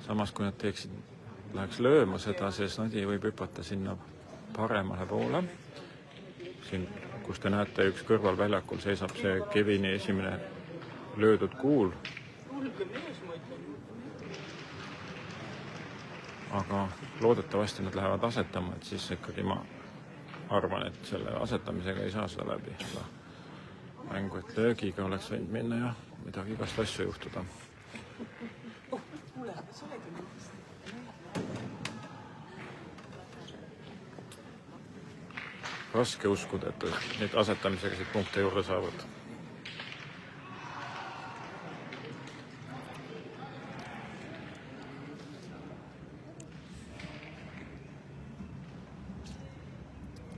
Speaker 4: samas, kui nad läheks lööma seda, see snadi võib hüpata sinna paremale poole. Siin, kus te näete, üks kõrval väljakul seisab see Kevini esimene löödud kuul. Aga loodetavasti nad lähevad asetama, et siis ikkagi ma arvan, et selle asetamisega ei saa seda läbi. Mängu, et löögiga oleks võinud minna ja midagi igast asju juhtuda. Raske uskuda, et neid asetamisega siit punkte juurde saavad.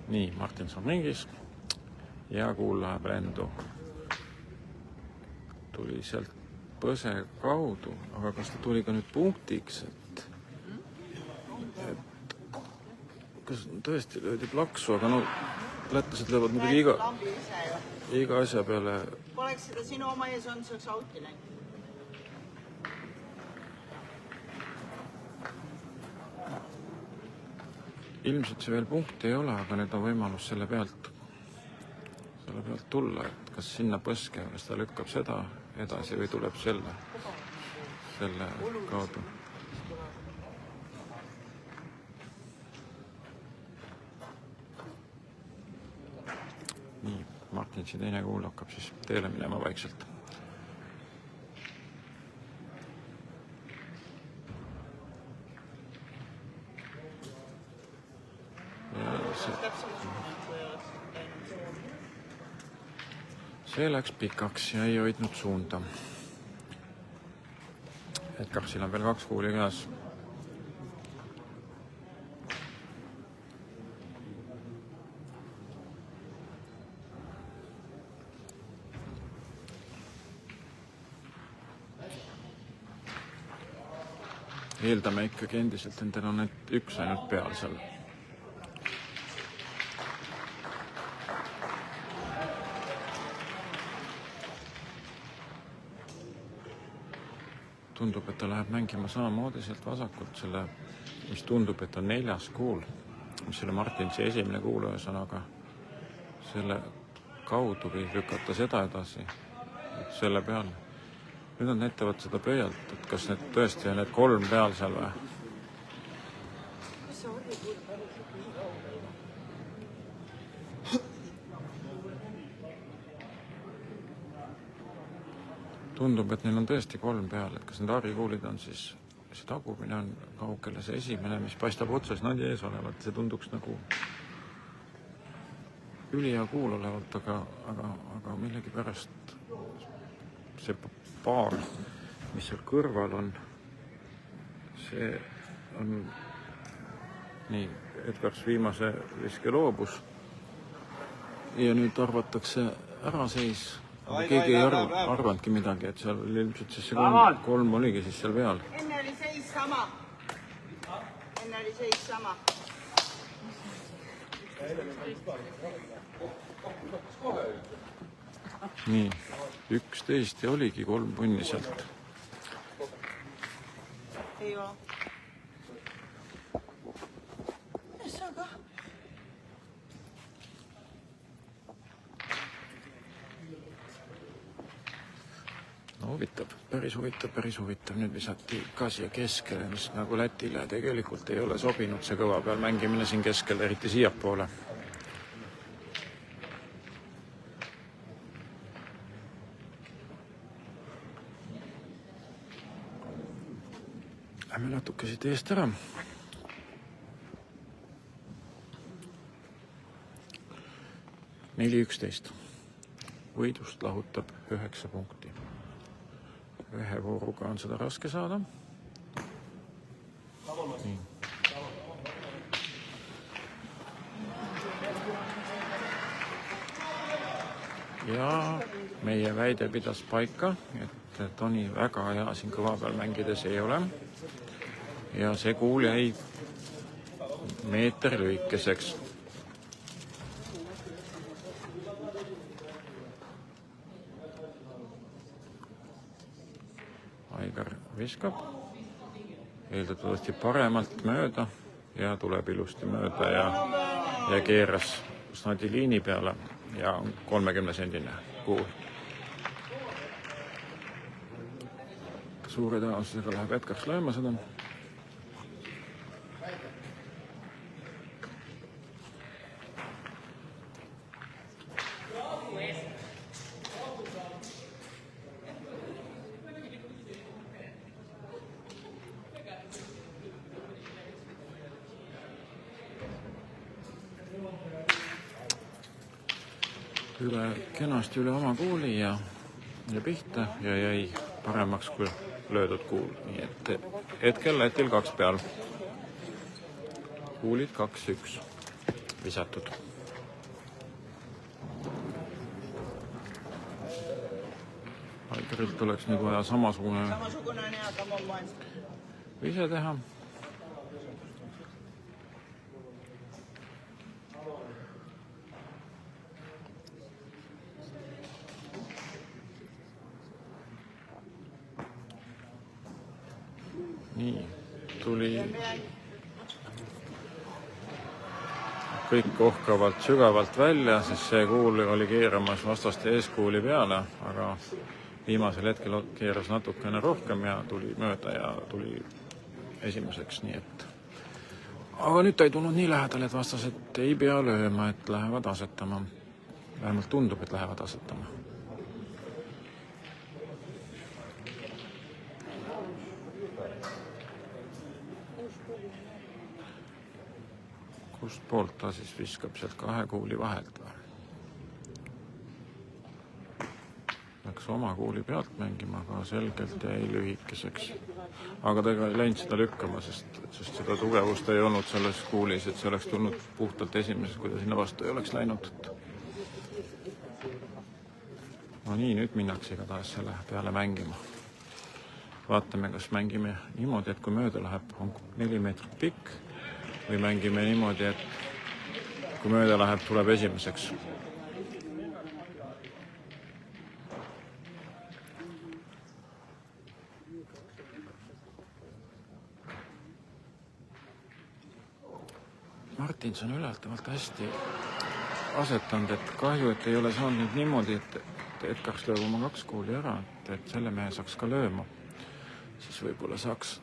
Speaker 4: Nii, Martin saab ringis ja kuul läheb lendu. Tuli sealt põse kaudu, aga kas ta tuli ka nüüd punktiks, et kas tõesti löödi plaksu, aga no lätlased löövad muidugi iga asja peale.
Speaker 6: Poleks seda sinu oma ees on, see oleks auti läinud.
Speaker 4: Ilmselt see veel punkti ei ole, aga nüüd on võimalus selle pealt tulla, et kas sinna põske, kas ta lükkab seda edasi või tuleb selle kaudu. Nii, Martinsi teine kuul hakkab siis teele minema vaikselt. See läks pikaks ja ei hoidnud suunda. Edgarsil on veel 2 kuuli käes. Eeldame ikkagi endiselt, endal on üks ainult peal seal. Tundub, et ta läheb mängima samamoodi sealt vasakult selle, mis tundub, et on 4. kuul, mis selle Martinsi esimene kuul ühesõnaga selle kaudu või lükata seda edasi, selle peale. Nüüd nad näitavad seda pöialt, et kas need tõesti on need 3 peal seal või? tundub, et neil on tõesti 3 peal, et kas need harikuulid on siis, see tagumine on kaugele, see esimene, mis paistab otsas Nadja ees olevat, see tunduks nagu ülihea kuul olevalt, aga millegipärast see paar, mis seal kõrval on, see on nii, Edgars viimase viske loobus ja nüüd arvatakse äraseis, aga keegi ei arvanudki midagi, et seal oli ilmselt siis see 3 oligi siis seal peal.
Speaker 6: Enne oli seis sama.
Speaker 4: Nii, 11 ja oligi 3 punni sealt.
Speaker 6: Ei ole. Mis see on ka?
Speaker 4: No huvitav, päris huvitav. Nüüd visati ka siia keskele, mis nagu Lätile tegelikult ei ole sobinud see kõva peal mängimine siin keskel, eriti siiapoole. Lähme natuke siit eest ära. Neli 11. Võidust lahutab 9 punkti. Ühe vooruga on seda raske saada. Nii. Ja meie väide pidas paika, et Toni väga hea siin kõva peal mängides ei ole. Ja see kuul jäi meetri lühikeseks. Aigar viskab, eeldatavasti paremalt mööda ja tuleb ilusti mööda ja keeras Snadi liini peale ja 30-sendine kuul. Suure tõenäosusega läheb Edgars lööma seda. Kenasti üle oma kuuli ja pihta ja jäi paremaks kui löödud kuul. Nii et hetkel Lätil 2 peal. Kuulid 2-1 visatud. Aigarilt oleks nüüd vaja samasugune
Speaker 6: on hea, aga ma loen.
Speaker 4: vise teha. Nii, tuli kõik ohkavalt sügavalt välja, sest see kuul oli keeramas vastaste eeskuuli peale, aga viimasel hetkel keeras natukene rohkem ja tuli mööda ja tuli esimeseks, nii et... Aga nüüd ta ei tulnud nii lähedal, et vastased ei pea lööma, et lähevad asetama. Vähemalt tundub, et lähevad asetama. Kust poolt ta siis viskab sealt 2 kuuli vahelt või? Läks oma kuuli pealt mängima, aga selgelt jäi lühikeseks. Aga ta ei läinud seda lükkama, sest seda tugevust ei olnud selles kuulis, et see oleks tulnud puhtalt esimeses, kui ta sinna vastu ei oleks läinud. No nii, nüüd minnakse igatahes selle peale mängima. Vaatame, kas mängime niimoodi, et kui mööda läheb, on 4 meetrit pikk, või mängime niimoodi, et kui mööda läheb, tuleb esimeseks. Martins on ületavalt hästi asetanud, et kahju, et ei ole saanud niimoodi, et Edgars lööb oma 2 kuuli ära, et selle mehe saaks ka lööma. Siis võib-olla saaks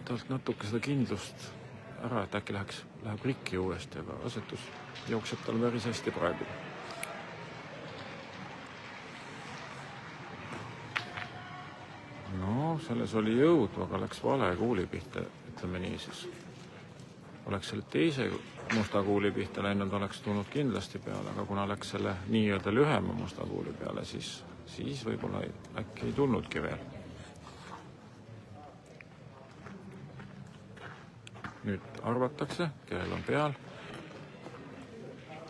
Speaker 4: talt natuke seda kindlust ära, et äkki läheb rikki uuesti, aga asetus jookseb tal päris hästi praegu. selles oli jõudu, aga läks vale kuuli pihta, ütleme nii siis. Oleks selle teise musta kuuli pihta läinud, oleks tulnud kindlasti peale, aga kuna läks selle nii-öelda lühema musta kuuli peale, siis võib-olla äkki ei tulnudki veel. Nüüd arvatakse, kellel on peal.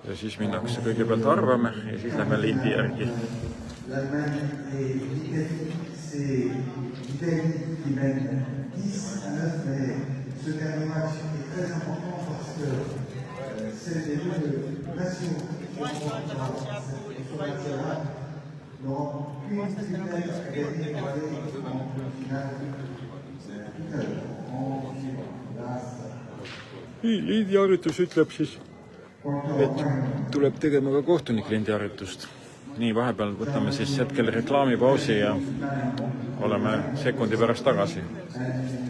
Speaker 4: Ja siis minnakse kõigepealt arvame ja siis lähme lindi järgi.
Speaker 5: L'Allemagne est négative, c'est l'Italie qui mène 10-9, mais ce dernier match est très important parce que c'est les deux nations qui n'auront qu'une finale à gagner pour aller en finale tout à l'heure.
Speaker 4: Nii, lindiharjutus ütleb siis, et tuleb tegema ka kohtunik lindiharjutust. Nii, vahepeal võtame siis hetkel reklaamipausi ja oleme sekundi pärast tagasi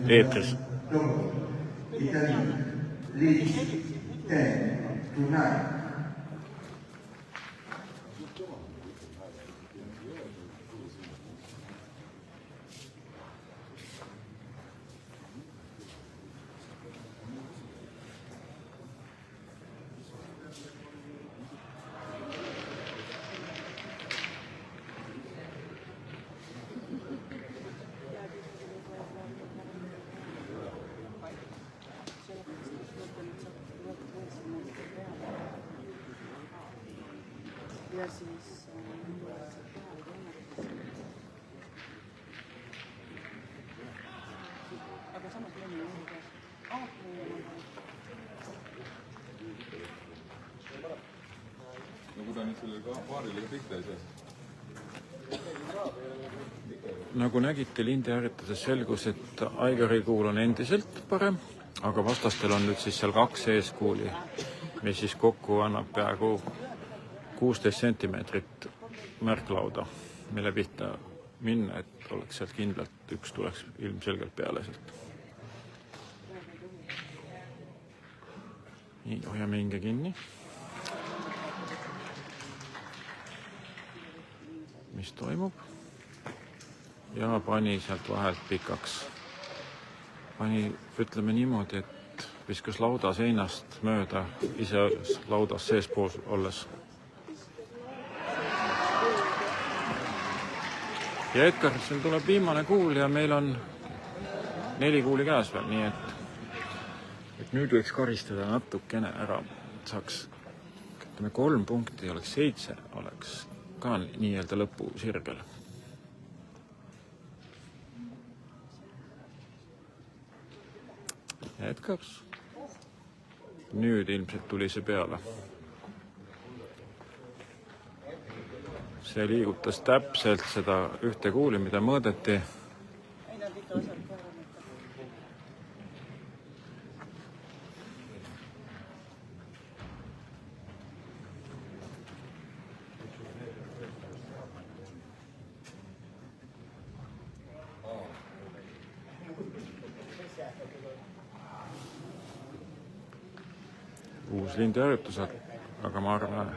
Speaker 4: eetris.
Speaker 7: Ja siis aga samas lenni
Speaker 1: No kui ta nüüd selle paarile pihta ei saa.
Speaker 4: Nagu nägite, lindiharjutuses selgus, et Aigari kuul on endiselt parem, aga vastastel on nüüd siis seal 2 eeskuuli, mis siis kokku annab peaaegu 16 sentimeetrit märklauda, mille pihta minna, et oleks sealt kindlalt üks tuleks ilmselgelt peale sealt. Nii, hoiame hinge kinni. Mis toimub? Ja pani sealt vahelt pikaks. Pani, ütleme niimoodi, et viskas lauda seinast mööda, ise laudas seespool olles. Ja Edgaril tuleb viimane kuul ja meil on 4 kuuli käes veel, nii et nüüd võiks karistada natukene ära. Saaks, ütleme 3 punkti, oleks 7, oleks ka nii-öelda lõpu sirgel. Edgars. Nüüd ilmselt tuli see peale. See liigutas täpselt seda ühte kuuli, mida mõõdeti. Uus lindiharjutus, aga ma arvan,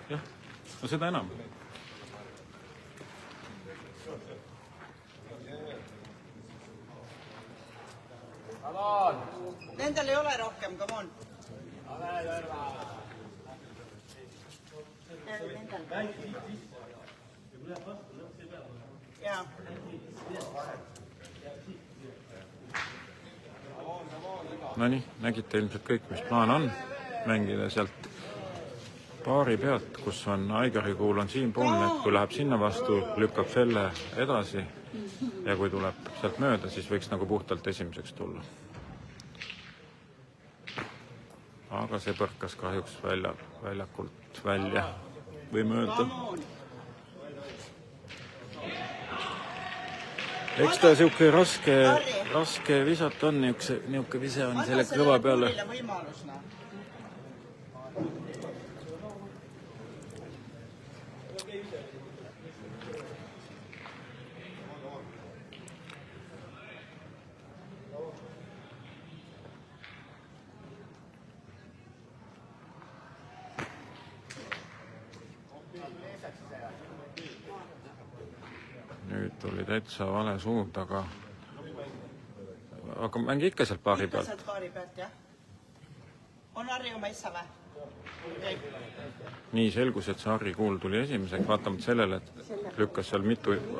Speaker 4: jah, no seda enam.
Speaker 6: Nendel ei ole rohkem, come on. Jaa.
Speaker 4: Nonii, nägite ilmselt kõik, mis plaan on. Mängida sealt paari pealt, kus on Aigari kuul on siinpoolne, et kui läheb sinna vastu, lükkab selle edasi ja kui tuleb sealt mööda, siis võiks nagu puhtalt esimeseks tulla. Aga see põrkas kahjuks väljakult välja, võime öelda. Eks ta siuke raske visata on, niuke vise on selle kõva peale.
Speaker 6: Võimalusna.
Speaker 4: Nüüd tuli täitsa vale suund, aga mängi ikka sealt paari pealt.
Speaker 6: Sealt paari pealt, jah. On Harri oma isa või? Okay.
Speaker 4: Nii selgus, et see Harri Kuul tuli esimeseks, vaatamata sellele, et lükkas seal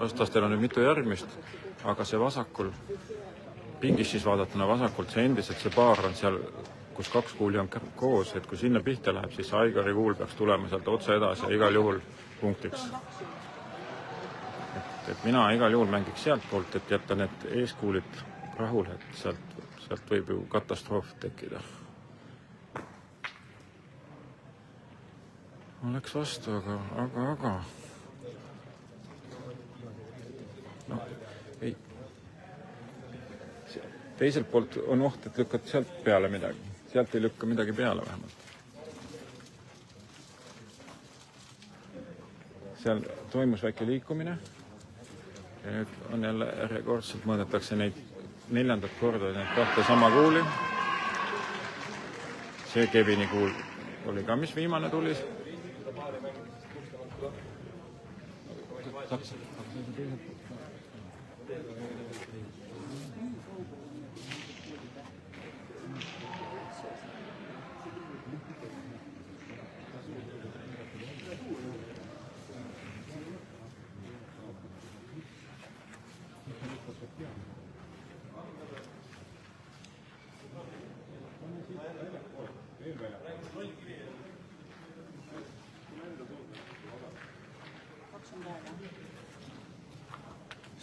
Speaker 4: vastastel on nüüd mitu järgmist, aga see vasakul, pingis siis vaadatuna vasakult, see endiselt see paar on seal, kus 2 kuuli on koos, et kui sinna pihta läheb, siis Aigari Kuul peaks tulema sealt otse edasi ja igal juhul punktiks. Et mina igal juhul mängiks sealt poolt, et jätta need eeskuulid rahule, et sealt võib ju katastroof tekkida. Ma läks vastu, aga. No, ei. Teiselt poolt on oht, et lükkad sealt peale midagi. Sealt ei lükka midagi peale vähemalt. Seal toimus väike liikumine. Ja nüüd on jälle järjekordselt mõõdetakse neid 4. korda neid 2 sama kuuli. See Kevini kuul oli ka, mis viimane tuli.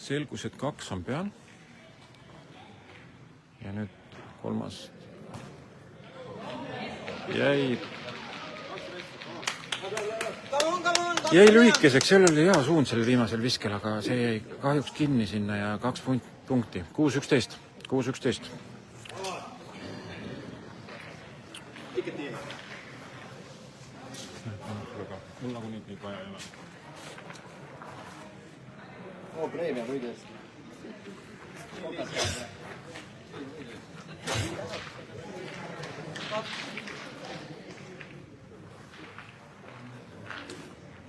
Speaker 4: Selgus, et 2 on peal. Ja nüüd 3. jäi lühikeseks, seal oli hea suund sellel viimasel viskel, aga see jäi kahjuks kinni sinna ja 2 punkti. 6-11. 6-11. Mul nagu neid vaja ei ole.
Speaker 2: Preemia võidest.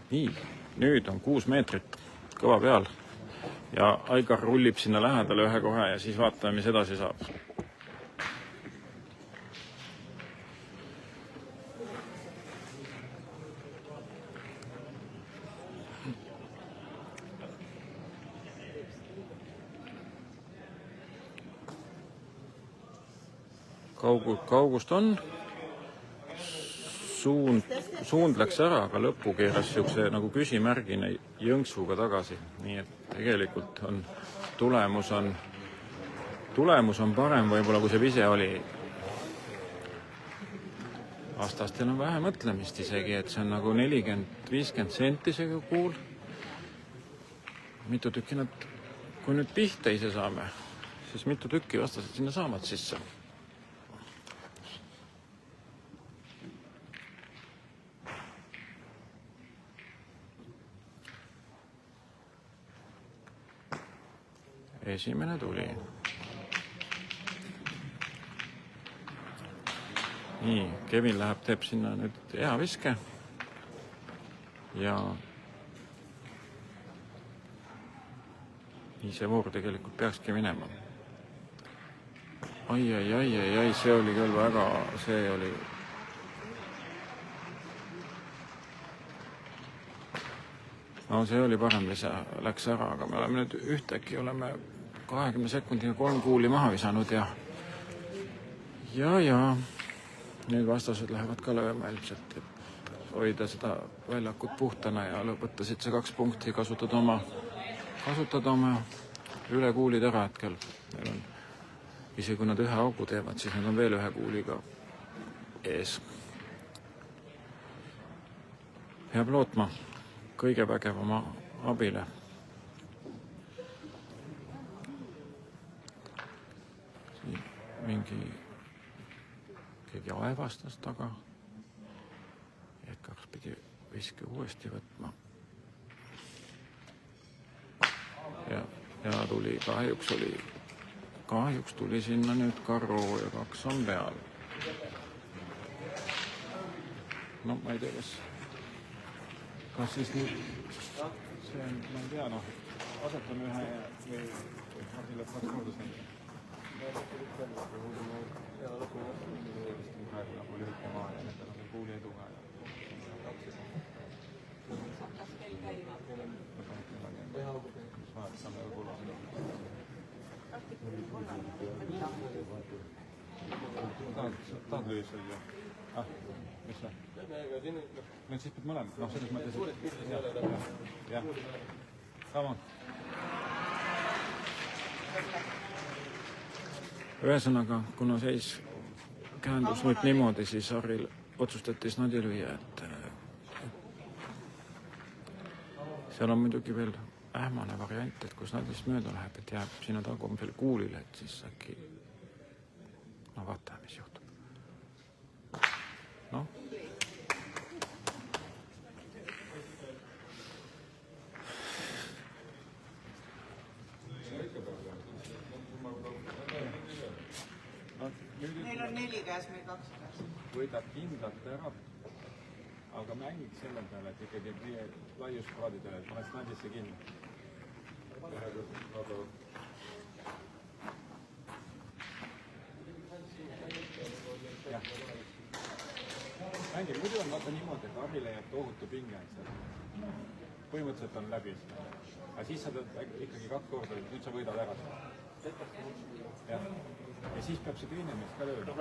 Speaker 4: Nii, nüüd on 6 meetrit kõva peal ja Aigar rullib sinna lähedale ühe kohe ja siis vaatame, mis edasi saab. Kaugust on, suund läks ära, aga lõppu keeras siukse nagu küsimärgine jõnksuga tagasi. Nii et tegelikult on tulemus on parem võib-olla, kui see vise oli. Vastastel on vähe mõtlemist isegi, et see on nagu 40-50 senti see kuul. Mitu tükki nad, kui nüüd pihta ise saame, siis mitu tükki vastased sinna saamad sisse. Esimene tuli. Nii, Kevin teeb sinna nüüd hea viske. Ja nii see voor tegelikult peakski minema. Ai, see oli küll väga, see oli... No see oli parem vise, läks ära, aga me oleme nüüd ühtäkki 20 sekundiga 3 kuuli maha visanud ja nüüd vastased lähevad ka lööma ilmselt, et hoida seda väljakut puhtana ja lõpetasid see 2 punkti, kasutada oma üle kuulid ära hetkel. Meil on, isegi kui nad ühe augu teevad, siis nad on veel ühe kuuliga ees. Peab lootma kõige vägevama abile. keegi aevastas taga. Jätkaks pidi viski uuesti võtma. Ja tuli, kahjuks tuli sinna nüüd Karro ja 2 on peal. No ma ei tea, kas siis nüüd see on, ma ei tea, asetame ühe või Hardile 2 korda sain. Lühike maa ja need on kuuli eduga ja tahad lüüa sõlja? Mis see? Need siis pead mõlemad, selles mõttes, et jah, sama. Ühesõnaga, kuna seis käendus nüüd niimoodi, siis Harril otsustati snadi lüüa, et seal on muidugi veel ähmane variant, et kui snadist mööda läheb, et jääb sinna tagumisele kuulile, et siis äkki vaatame, mis juhtub.
Speaker 6: Neil on 4 käes, meil 2 käes.
Speaker 4: Võidab kindlalt ära, aga mängid selle peale, et ikkagi laiuskraadidele, et paned snadisse kinni. Mängib, muidu on vaata niimoodi, et Harrile jääb tohutu pinge. Põhimõtteliselt on läbi. Aga siis sa teed ikkagi 2 korda, et nüüd sa võidad ära. Ja siis peab see teine mees ka lööma.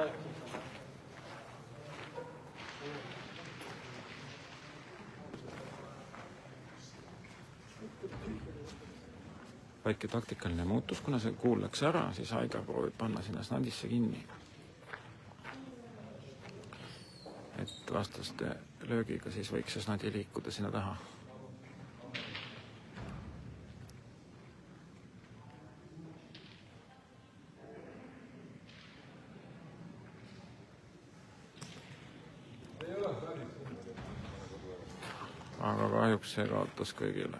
Speaker 4: Väike taktikaline muutus, kuna see kuul läks ära, siis Aigar proovib panna sinna snadisse kinni. Et vastaste löögiga siis võiks see snadi liikuda sinna taha. Aga kahjuks see kaotas kõigile.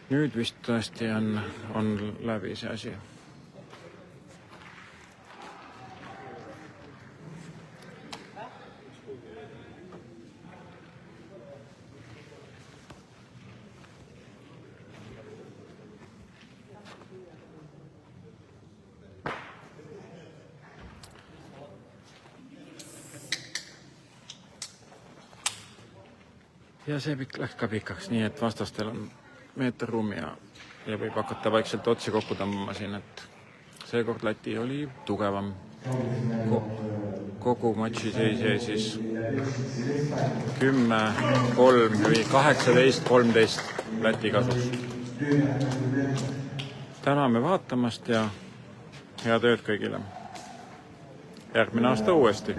Speaker 4: Nüüd vist tõesti on läbi see asi. Ja see läks ka pikaks, nii et vastastel on meeter ruumi ja võib hakata vaikselt otsi kokku tõmbama siin, et seekord Läti oli tugevam. Kogu matši seis jäi siis 10-3 või 18-13 Läti kasuks. Täname vaatamast ja head ööd kõigile. Järgmine aasta uuesti.